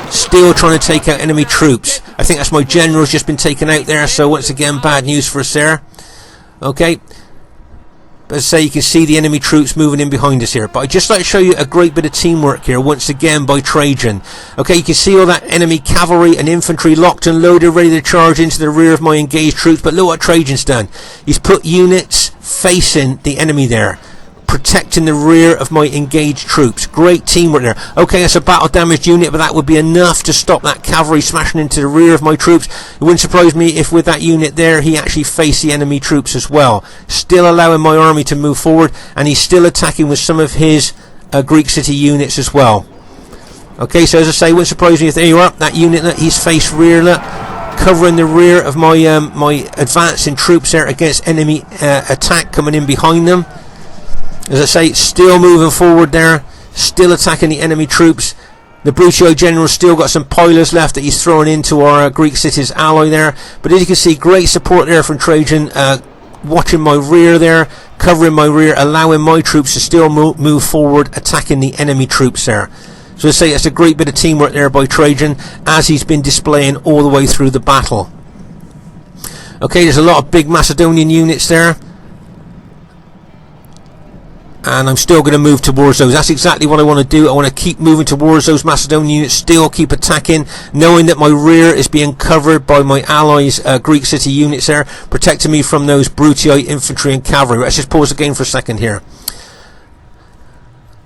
still trying to take out enemy troops. I think that's my general's just been taken out there, so once again, bad news for us there. Okay. But as I say, you can see the enemy troops moving in behind us here. But I'd just like to show you a great bit of teamwork here, once again, by Trajan. Okay, you can see all that enemy cavalry and infantry locked and loaded, ready to charge into the rear of my engaged troops. But look what Trajan's done. He's put units facing the enemy there, protecting the rear of my engaged troops. Great teamwork there. Okay, that's a battle damaged unit, but that would be enough to stop that cavalry smashing into the rear of my troops. It wouldn't surprise me if with that unit there he actually faced the enemy troops as well, still allowing my army to move forward, and he's still attacking with some of his Greek city units as well. Okay, so as I say, it wouldn't surprise me if there you are, that unit that he's faced rear, look, covering the rear of my advancing troops there against enemy attack coming in behind them. As I say, still moving forward there, still attacking the enemy troops. The Brutii general's still got some pilers left that he's throwing into our Greek city's ally there. But as you can see, great support there from Trajan, watching my rear there, covering my rear, allowing my troops to still move forward, attacking the enemy troops there. So I say, it's a great bit of teamwork there by Trajan, as he's been displaying all the way through the battle. Okay, there's a lot of big Macedonian units there, and I'm still going to move towards those. That's exactly what I want to do. I want to keep moving towards those Macedonian units, still keep attacking, knowing that my rear is being covered by my allies' Greek city units there, protecting me from those Brutii infantry and cavalry. Let's just pause the game for a second here.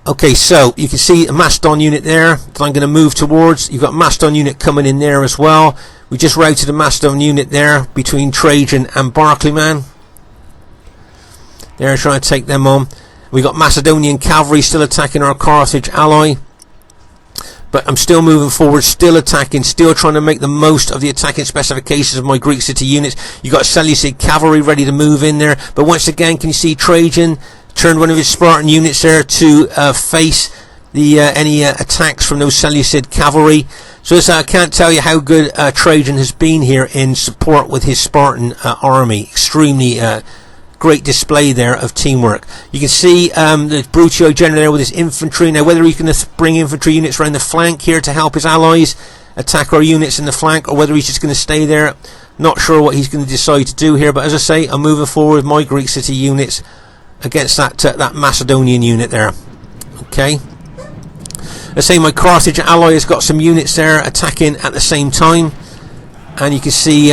Okay, so you can see a MACEDON unit there that I'm going to move towards. You've got a MACEDON unit coming in there as well. We just routed a MACEDON unit there between Trajan and Barclayman. They're trying to take them on. We got Macedonian cavalry still attacking our Carthage ally, but I'm still moving forward, still attacking, still trying to make the most of the attacking specifications of my Greek city units. You got Seleucid cavalry ready to move in there, but once again, can you see Trajan turned one of his Spartan units there to face the any attacks from those Seleucid cavalry. So I can't tell you how good Trajan has been here in support with his Spartan army. Extremely great display there of teamwork. You can see the Brutii general there with his infantry. Now, whether he's going to bring infantry units around the flank here to help his allies attack our units in the flank, or whether he's just going to stay there, not sure what he's going to decide to do here. But as I say, I'm moving forward with my Greek city units against that Macedonian unit there. Okay, let's say my Carthage ally has got some units there attacking at the same time, and you can see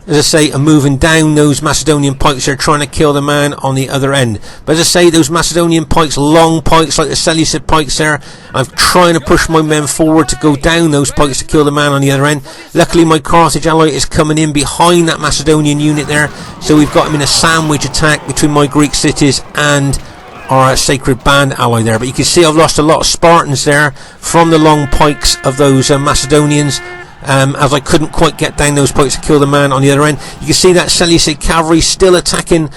as I say, I'm moving down those Macedonian pikes. They're trying to kill the man on the other end. But as I say, those Macedonian pikes, long pikes like the Seleucid pikes there, I'm trying to push my men forward to go down those pikes to kill the man on the other end. Luckily, my Carthage ally is coming in behind that Macedonian unit there, so we've got him in a sandwich attack between my Greek cities and our Sacred Band ally there. But you can see I've lost a lot of Spartans there from the long pikes of those Macedonians, as I couldn't quite get down those pikes to kill the man on the other end. You can see that Seleucid cavalry still attacking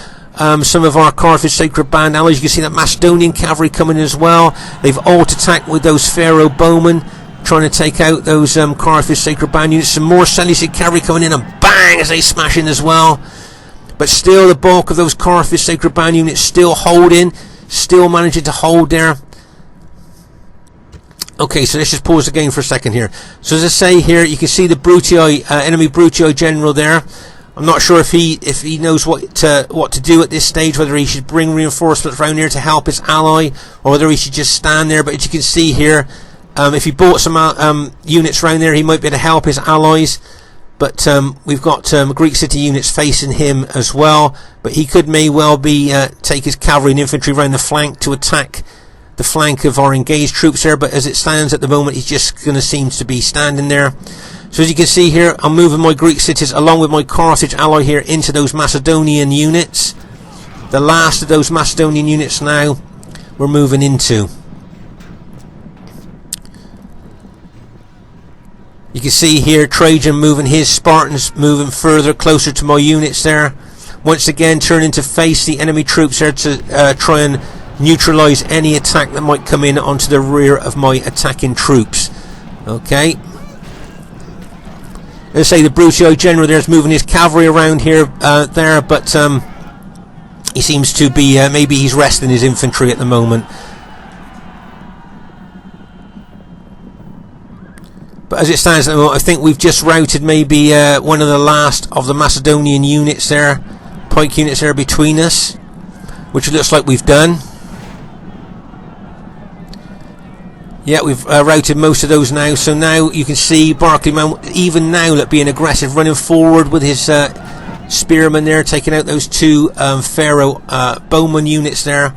some of our Carthage Sacred Band allies. You can see that Macedonian cavalry coming in as well. They've all attacked with those Pharaoh bowmen, trying to take out those Carthage Sacred Band units. Some more Seleucid cavalry coming in, and bang, as they smash in as well. But still, the bulk of those Carthage Sacred Band units still holding, still managing to hold there. Okay, so let's just pause the game for a second here. So as I say here, you can see the Brutii, enemy Brutii general there. I'm not sure if he knows what to do at this stage, whether he should bring reinforcements around here to help his ally, or whether he should just stand there. But as you can see here, if he brought some units around there, he might be able to help his allies. But we've got Greek city units facing him as well. But he may well be take his cavalry and infantry around the flank to attack the flank of our engaged troops there. But as it stands at the moment, he's just going to seem to be standing there. So as you can see here, I'm moving my Greek cities along with my Carthage ally here into those Macedonian units. The last of those Macedonian units now we're moving into. You can see here Trajan moving his Spartans, moving further closer to my units there. Once again turning to face the enemy troops there to try and neutralise any attack that might come in onto the rear of my attacking troops. Okay. Let's say the Brutii general there is moving his cavalry around here, but he seems to be, maybe he's resting his infantry at the moment. But as it stands at the moment, I think we've just routed maybe one of the last of the Macedonian units there, pike units there between us, which it looks like we've done. Yeah, we've routed most of those now. So now you can see Barclayman, even now, being aggressive, running forward with his spearmen there, taking out those two Pharaoh bowman units there.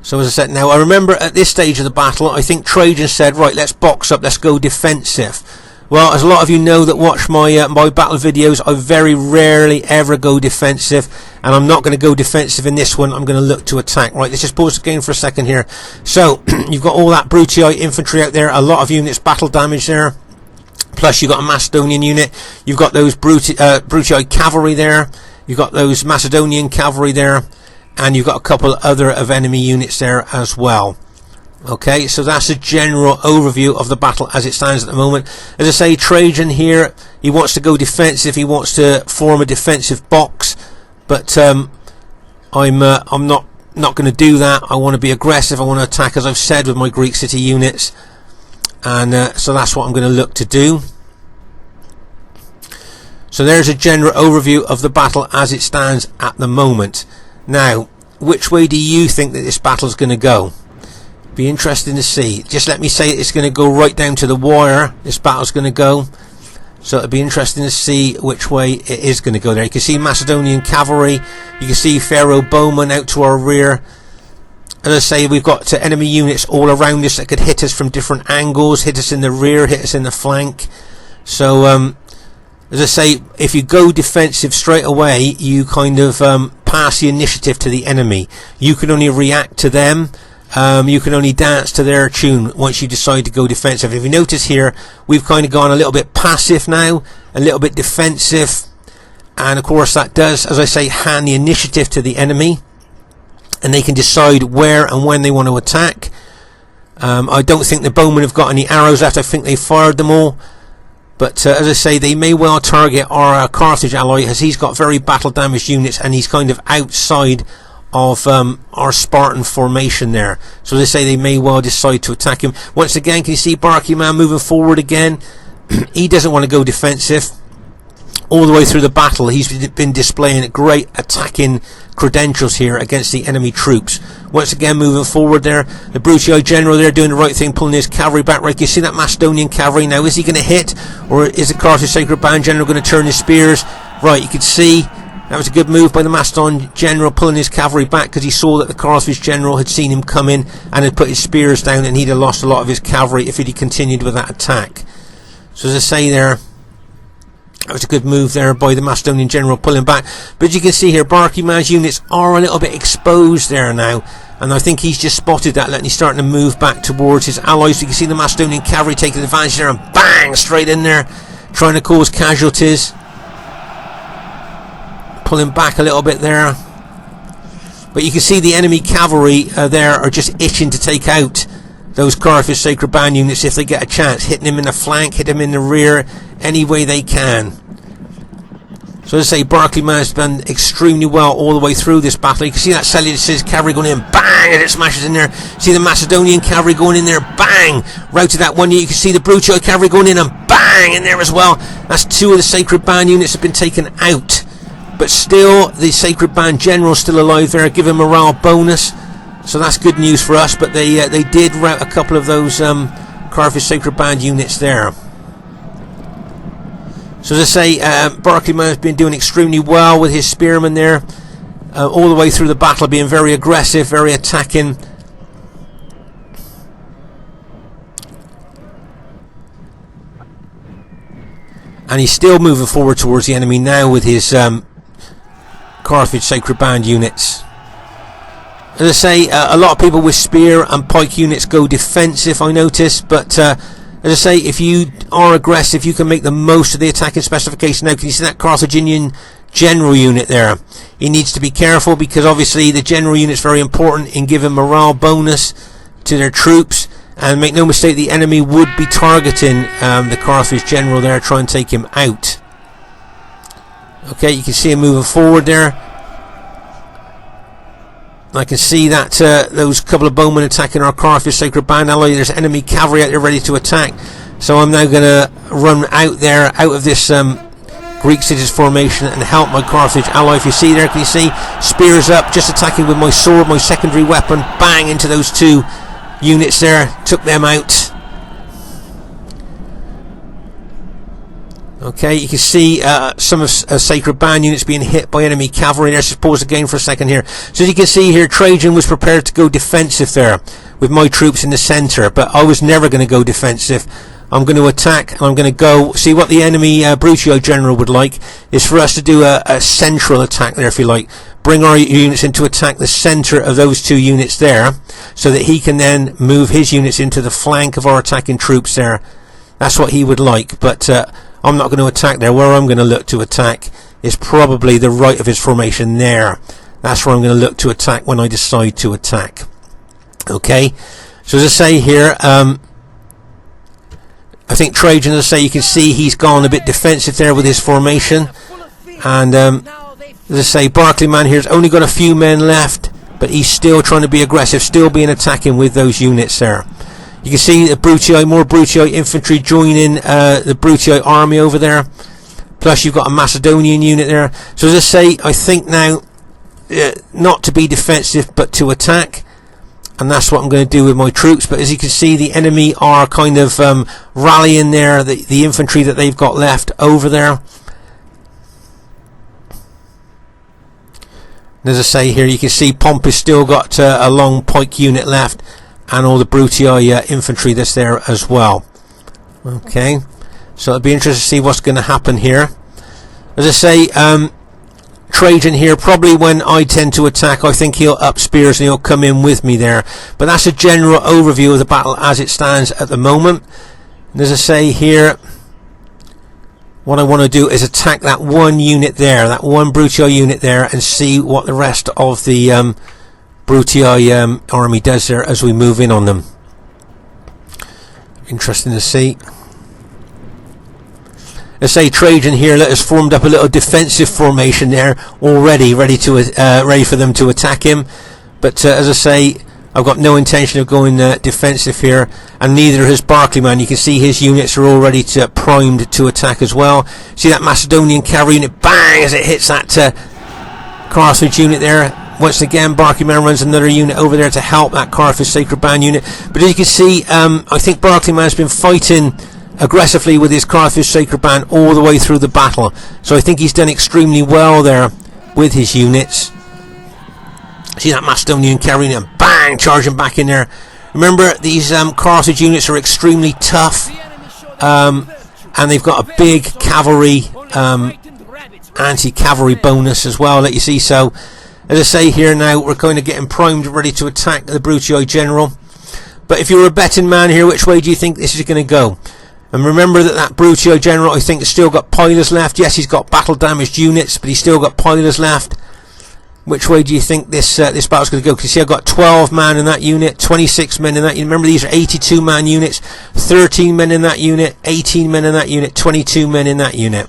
So as I said, now I remember at this stage of the battle, I think Trajan said, right, let's box up, let's go defensive. Well, as a lot of you know that watch my my battle videos, I very rarely ever go defensive, and I'm not going to go defensive in this one. I'm going to look to attack. Right, let's just pause the game for a second here. So you've got all that Brutii infantry out there, a lot of units battle damage there. Plus you've got a Macedonian unit. You've got those Brutii cavalry there. You've got those Macedonian cavalry there, and you've got a couple other of enemy units there as well. Okay, so that's a general overview of the battle as it stands at the moment. As I say, Trajan here, he wants to go defensive, he wants to form a defensive box, but I'm not going to do that. I want to be aggressive, I want to attack, as I've said, with my Greek city units, and so that's what I'm going to look to do. So there's a general overview of the battle as it stands at the moment. Now, which way do you think that this battle is going to go? Be interesting to see. Just let me say it's going to go right down to the wire. This battle's going to go. So it'll be interesting to see which way it is going to go there. You can see Macedonian cavalry. You can see Pharaoh bowmen out to our rear. As I say, we've got enemy units all around us that could hit us from different angles, hit us in the rear, hit us in the flank. So, as I say, if you go defensive straight away, you kind of pass the initiative to the enemy. You can only react to them. You can only dance to their tune once you decide to go defensive. If you notice here, we've kind of gone a little bit passive now, a little bit defensive, and of course that does, as I say, hand the initiative to the enemy, and they can decide where and when they want to attack. I don't think the bowmen have got any arrows left. I think they fired them all. But as I say, they may well target our Carthage ally, as he's got very battle damaged units, and he's kind of outside of our Spartan formation there. So as I say, they may well decide to attack him. Once again, can you see Barclayman moving forward again? He doesn't want to go defensive. All the way through the battle, he's been displaying great attacking credentials here against the enemy troops. Once again, moving forward there. The Brutii general there doing the right thing, pulling his cavalry back. Right, you see that Macedonian cavalry now. Is he going to hit? Or is the Carthage Sacred Band general going to turn his spears? Right, you can see that was a good move by the Macedon general, pulling his cavalry back because he saw that the Carthage general had seen him come in and had put his spears down, and he'd have lost a lot of his cavalry if he'd continued with that attack. So as I say there, that was a good move there by the Macedonian general, pulling back. But as you can see here, Barclayman's units are a little bit exposed there now, and I think he's just spotted that, and he's starting to move back towards his allies. So you can see the Macedonian cavalry taking advantage there, and bang, straight in there, trying to cause casualties. Pulling back a little bit there, but you can see the enemy cavalry there are just itching to take out those Carthage Sacred Band units if they get a chance, hitting them in the flank, hit them in the rear, any way they can. So as I say, Barclay Man has done extremely well all the way through this battle. You can see that Seleucid cavalry going in, bang, and it smashes in there. See the Macedonian cavalry going in there, bang, routed that one unit. You can see the Brutii cavalry going in and bang in there as well. That's 2 of the Sacred Band units have been taken out. But still, the Sacred Band general's still alive there, give him a morale bonus. So that's good news for us, but they did rout a couple of those Carthage Sacred Band units there. So as I say, Barclay Man has been doing extremely well with his spearmen there, all the way through the battle, being very aggressive, very attacking. And he's still moving forward towards the enemy now with his Carthage Sacred Band units. As I say, a lot of people with spear and pike units go defensive, I notice, but as I say, if you are aggressive, you can make the most of the attacking specification. Now, can you see that Carthaginian general unit there? He needs to be careful because obviously the general unit is very important in giving morale bonus to their troops. And make no mistake, the enemy would be targeting the Carthage general there, try and take him out. Okay, you can see him moving forward there. I can see that those couple of bowmen attacking our Carthage Sacred Band ally. There's enemy cavalry out there ready to attack. So I'm now going to run out there, out of this Greek cities formation and help my Carthage ally. If you see there, can you see? Spears up, just attacking with my sword, my secondary weapon. Bang into those 2 units there. Took them out. Okay, you can see some of Sacred Band units being hit by enemy cavalry. There's just pause again for a second here. So as you can see here, Trajan was prepared to go defensive there with my troops in the centre, but I was never going to go defensive. I'm going to attack, and I'm going to go see what the enemy Brutii general would like is for us to do a central attack there, if you like. Bring our units in to attack the centre of those 2 units there, so that he can then move his units into the flank of our attacking troops there. That's what he would like, but I'm not going to attack there. Where I'm going to look to attack is probably the right of his formation there. That's where I'm going to look to attack when I decide to attack. Okay, so as I say here, I think Trajan, as I say, you can see he's gone a bit defensive there with his formation. And as I say, Barclay Man here's only got a few men left, but he's still trying to be aggressive, still being attacking with those units there. You can see the Brutii, more Brutii infantry joining the Brutii army over there. Plus you've got a Macedonian unit there. So as I say, I think now not to be defensive but to attack. And that's what I'm going to do with my troops. But as you can see, the enemy are kind of rallying there, the infantry that they've got left over there. And as I say here, you can see Pompey's still got a long pike unit left. And all the Brutii infantry that's there as well. Okay, so it'll be interesting to see what's going to happen here. As I say, Trajan here, probably when I tend to attack, I think he'll up spears and he'll come in with me there. But that's a general overview of the battle as it stands at the moment. And as I say here, what I want to do is attack that 1 unit there, that 1 Brutii unit there, and see what the rest of the Brutii army does there as we move in on them. Interesting to see. Let's say Trajan here has formed up a little defensive formation there already, ready for them to attack him. But as I say, I've got no intention of going defensive here, and neither has Barclay Man. You can see his units are already primed to attack as well. See that Macedonian cavalry unit, bang, as it hits that Carthage unit there. Once again, Barclay Man runs another unit over there to help that Carthage Sacred Band unit. But as you can see, I think Barclay Man has been fighting aggressively with his Carthage Sacred Band all the way through the battle. So I think he's done extremely well there with his units. See that Macedonian cavalry and bang, charging back in there. Remember, these Carthage units are extremely tough, and they've got a big cavalry anti-cavalry bonus as well, let you see. So as I say here now, we're kind of getting primed, ready to attack the Brutii general. But if you're a betting man here, which way do you think this is going to go? And remember that Brutii general, I think, has still got pilers left. Yes, he's got battle damaged units, but he's still got pilers left. Which way do you think this battle's going to go? Because you see, I've got 12 men in that unit, 26 men in that unit. Remember, these are 82 man units, 13 men in that unit, 18 men in that unit, 22 men in that unit.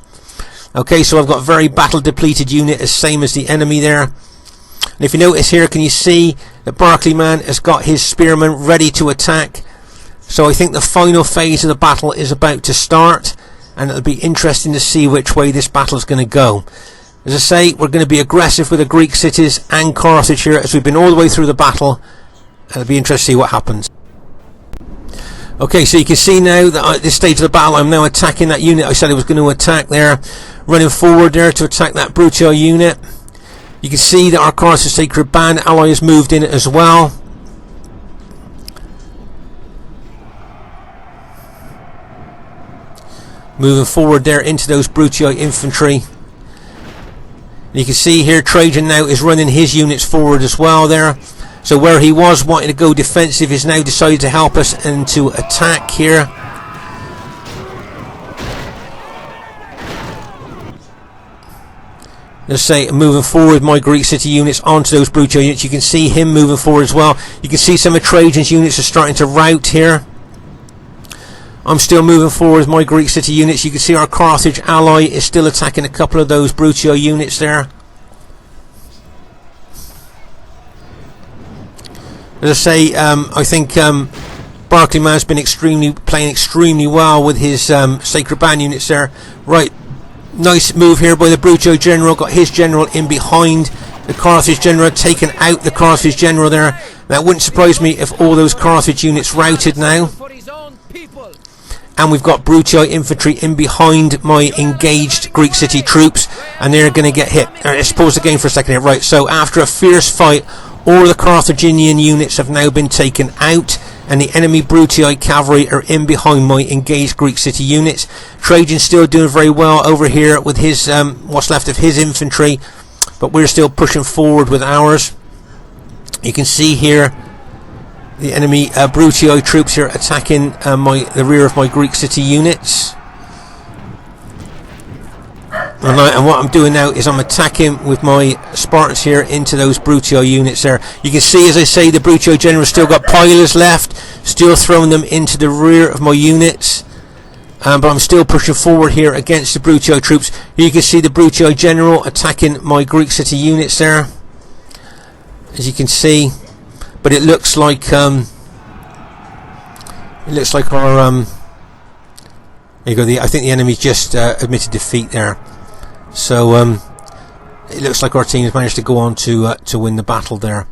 Okay, so I've got a very battle depleted unit, as same as the enemy there. And if you notice here, can you see that Barclay Man has got his spearmen ready to attack? So I think the final phase of the battle is about to start, and it'll be interesting to see which way this battle is going to go. As I say, we're going to be aggressive with the Greek cities and Carthage here, as we've been all the way through the battle. It'll be interesting to see what happens. Okay, so you can see now that at this stage of the battle, I'm now attacking that unit I said I was going to attack there. Running forward there to attack that Brutii unit. You can see that our Carthage Sacred Band ally has moved in as well. Moving forward there into those Brutii infantry. And you can see here Trajan now is running his units forward as well there. So where he was wanting to go defensive, he's now decided to help us and to attack here. Let's say moving forward my Greek city units onto those Brutii units. You can see him moving forward as well. You can see some of Trajan's units are starting to rout here. I'm still moving forward with my Greek city units. You can see our Carthage ally is still attacking a couple of those Brutii units there. As I say, I think Barclay Man's been playing extremely well with his Sacred Band units there. Right, nice move here by the Brutii general. Got his general in behind the Carthage general, taken out the Carthage general there. That wouldn't surprise me if all those Carthage units routed now. And we've got Brutii infantry in behind my engaged Greek city troops, and they're going to get hit. Let's pause the game for a second here. Right, so after a fierce fight, all the Carthaginian units have now been taken out, and the enemy Brutii cavalry are in behind my engaged Greek city units. Trajan's still doing very well over here with his what's left of his infantry, but we're still pushing forward with ours. You can see here the enemy Brutii troops here attacking the rear of my Greek city units. And what I'm doing now is I'm attacking with my Spartans here into those Brutii units there. You can see, as I say, the Brutii general still got pilers left, still throwing them into the rear of my units. But I'm still pushing forward here against the Brutii troops. You can see the Brutii general attacking my Greek city units there, as you can see. But it looks like our there you go. I think the enemy just admitted defeat there. So it looks like our team has managed to go on to win the battle there.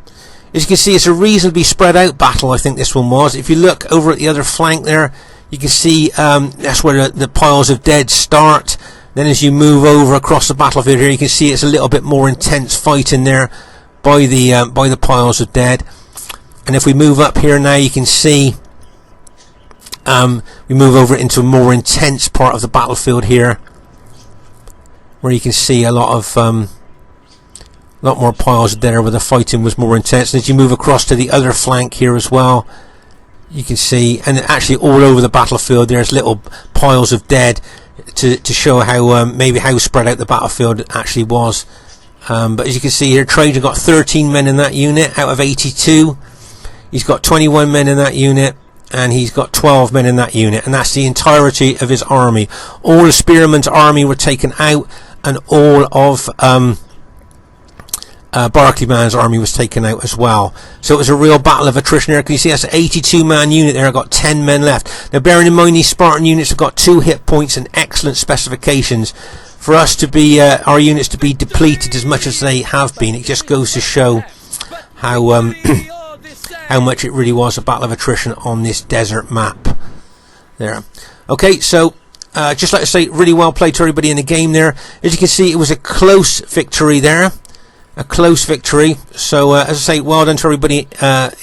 As you can see, it's a reasonably spread out battle, I think this one was. If you look over at the other flank there, you can see that's where the piles of dead start. Then as you move over across the battlefield here, you can see it's a little bit more intense fighting there by the piles of dead. And if we move up here now, you can see we move over into a more intense part of the battlefield here, where you can see a lot more piles there where the fighting was more intense. And as you move across to the other flank here as well, you can see, and actually all over the battlefield there's little piles of dead to show how maybe how spread out the battlefield actually was. But as you can see here, Trajan got 13 men in that unit out of 82. He's got 21 men in that unit, and he's got 12 men in that unit, and that's the entirety of his army. All the Spearman's army were taken out, and all of Barclay Man's army was taken out as well. So it was a real battle of attrition there. Can you see that's an 82-man unit there? I've got 10 men left. Now, bearing in mind these Spartan units have got 2 hit points and excellent specifications. For us to be our units to be depleted as much as they have been, it just goes to show how how much it really was a battle of attrition on this desert map there. Okay, so just like to say, really well played to everybody in the game there. As you can see, it was a close victory there. A close victory. So as I say, well done to everybody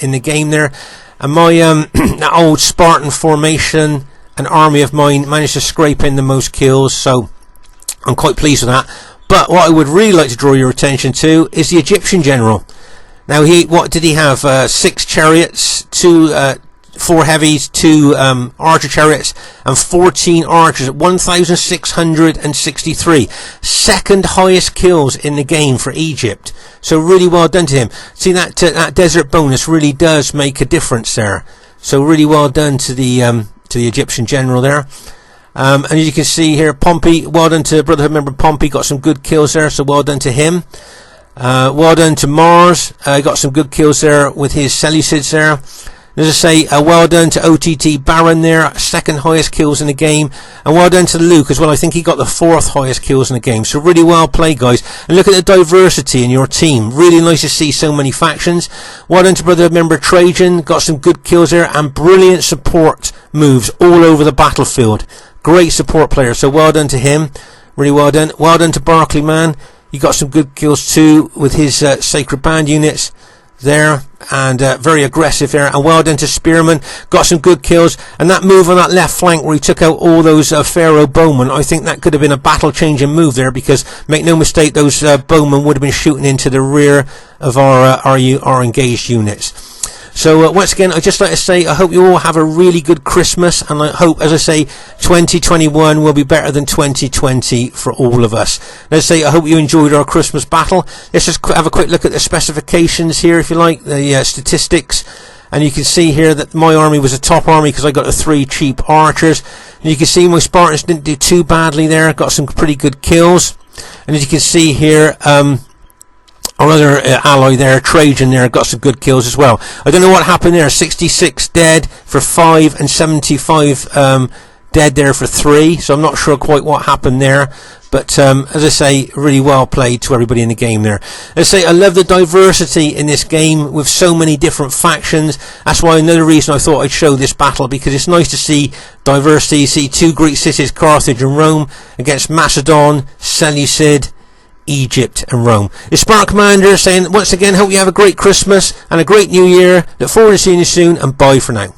in the game there. And my that old Spartan formation, an army of mine, managed to scrape in the most kills, so I'm quite pleased with that. But what I would really like to draw your attention to is the Egyptian general. Now, what did he have? 6 chariots, 4 heavies, 2 archer chariots, and 14 archers. 1,663. Second highest kills in the game for Egypt. So really well done to him. See, that desert bonus really does make a difference there. So really well done to the Egyptian general there. And as you can see here, Pompey, well done to Brotherhood member Pompey, got some good kills there, so well done to him. Well done to Mars, got some good kills there with his Seleucids there. As I say, well done to OTT Baron there, second highest kills in the game. And well done to Luke as well. I think he got the fourth highest kills in the game. So really well played, guys. And look at the diversity in your team. Really nice to see so many factions. Well done to Brotherhood member Trajan. Got some good kills there. And brilliant support moves all over the battlefield. Great support player. So well done to him. Really well done. Well done to Barclay Man. He got some good kills too with his Sacred Band units there, and very aggressive there. And well done to Spearman, got some good kills. And that move on that left flank where he took out all those Pharaoh bowmen, I think that could have been a battle changing move there, because make no mistake, those bowmen would have been shooting into the rear of our engaged units. So once again, I'd just like to say I hope you all have a really good Christmas, and I hope, as I say, 2021 will be better than 2020 for all of us. Let's say I hope you enjoyed our Christmas battle. Let's just have a quick look at the specifications here, if you like, the statistics. And you can see here that my army was a top army because I got the 3 cheap archers. And you can see my Spartans didn't do too badly there, got some pretty good kills. And as you can see here, our other ally there, Trajan there, got some good kills as well. I don't know what happened there. 66 dead for 5 and 75 dead there for 3. So I'm not sure quite what happened there. But as I say, really well played to everybody in the game there. As I say, I love the diversity in this game with so many different factions. That's why another reason I thought I'd show this battle, because it's nice to see diversity. See 2 Greek cities, Carthage and Rome, against Macedon, Seleucid, Egypt and Rome. The Spartan Commander saying once again, hope you have a great Christmas and a great New Year. Look forward to seeing you soon, and bye for now.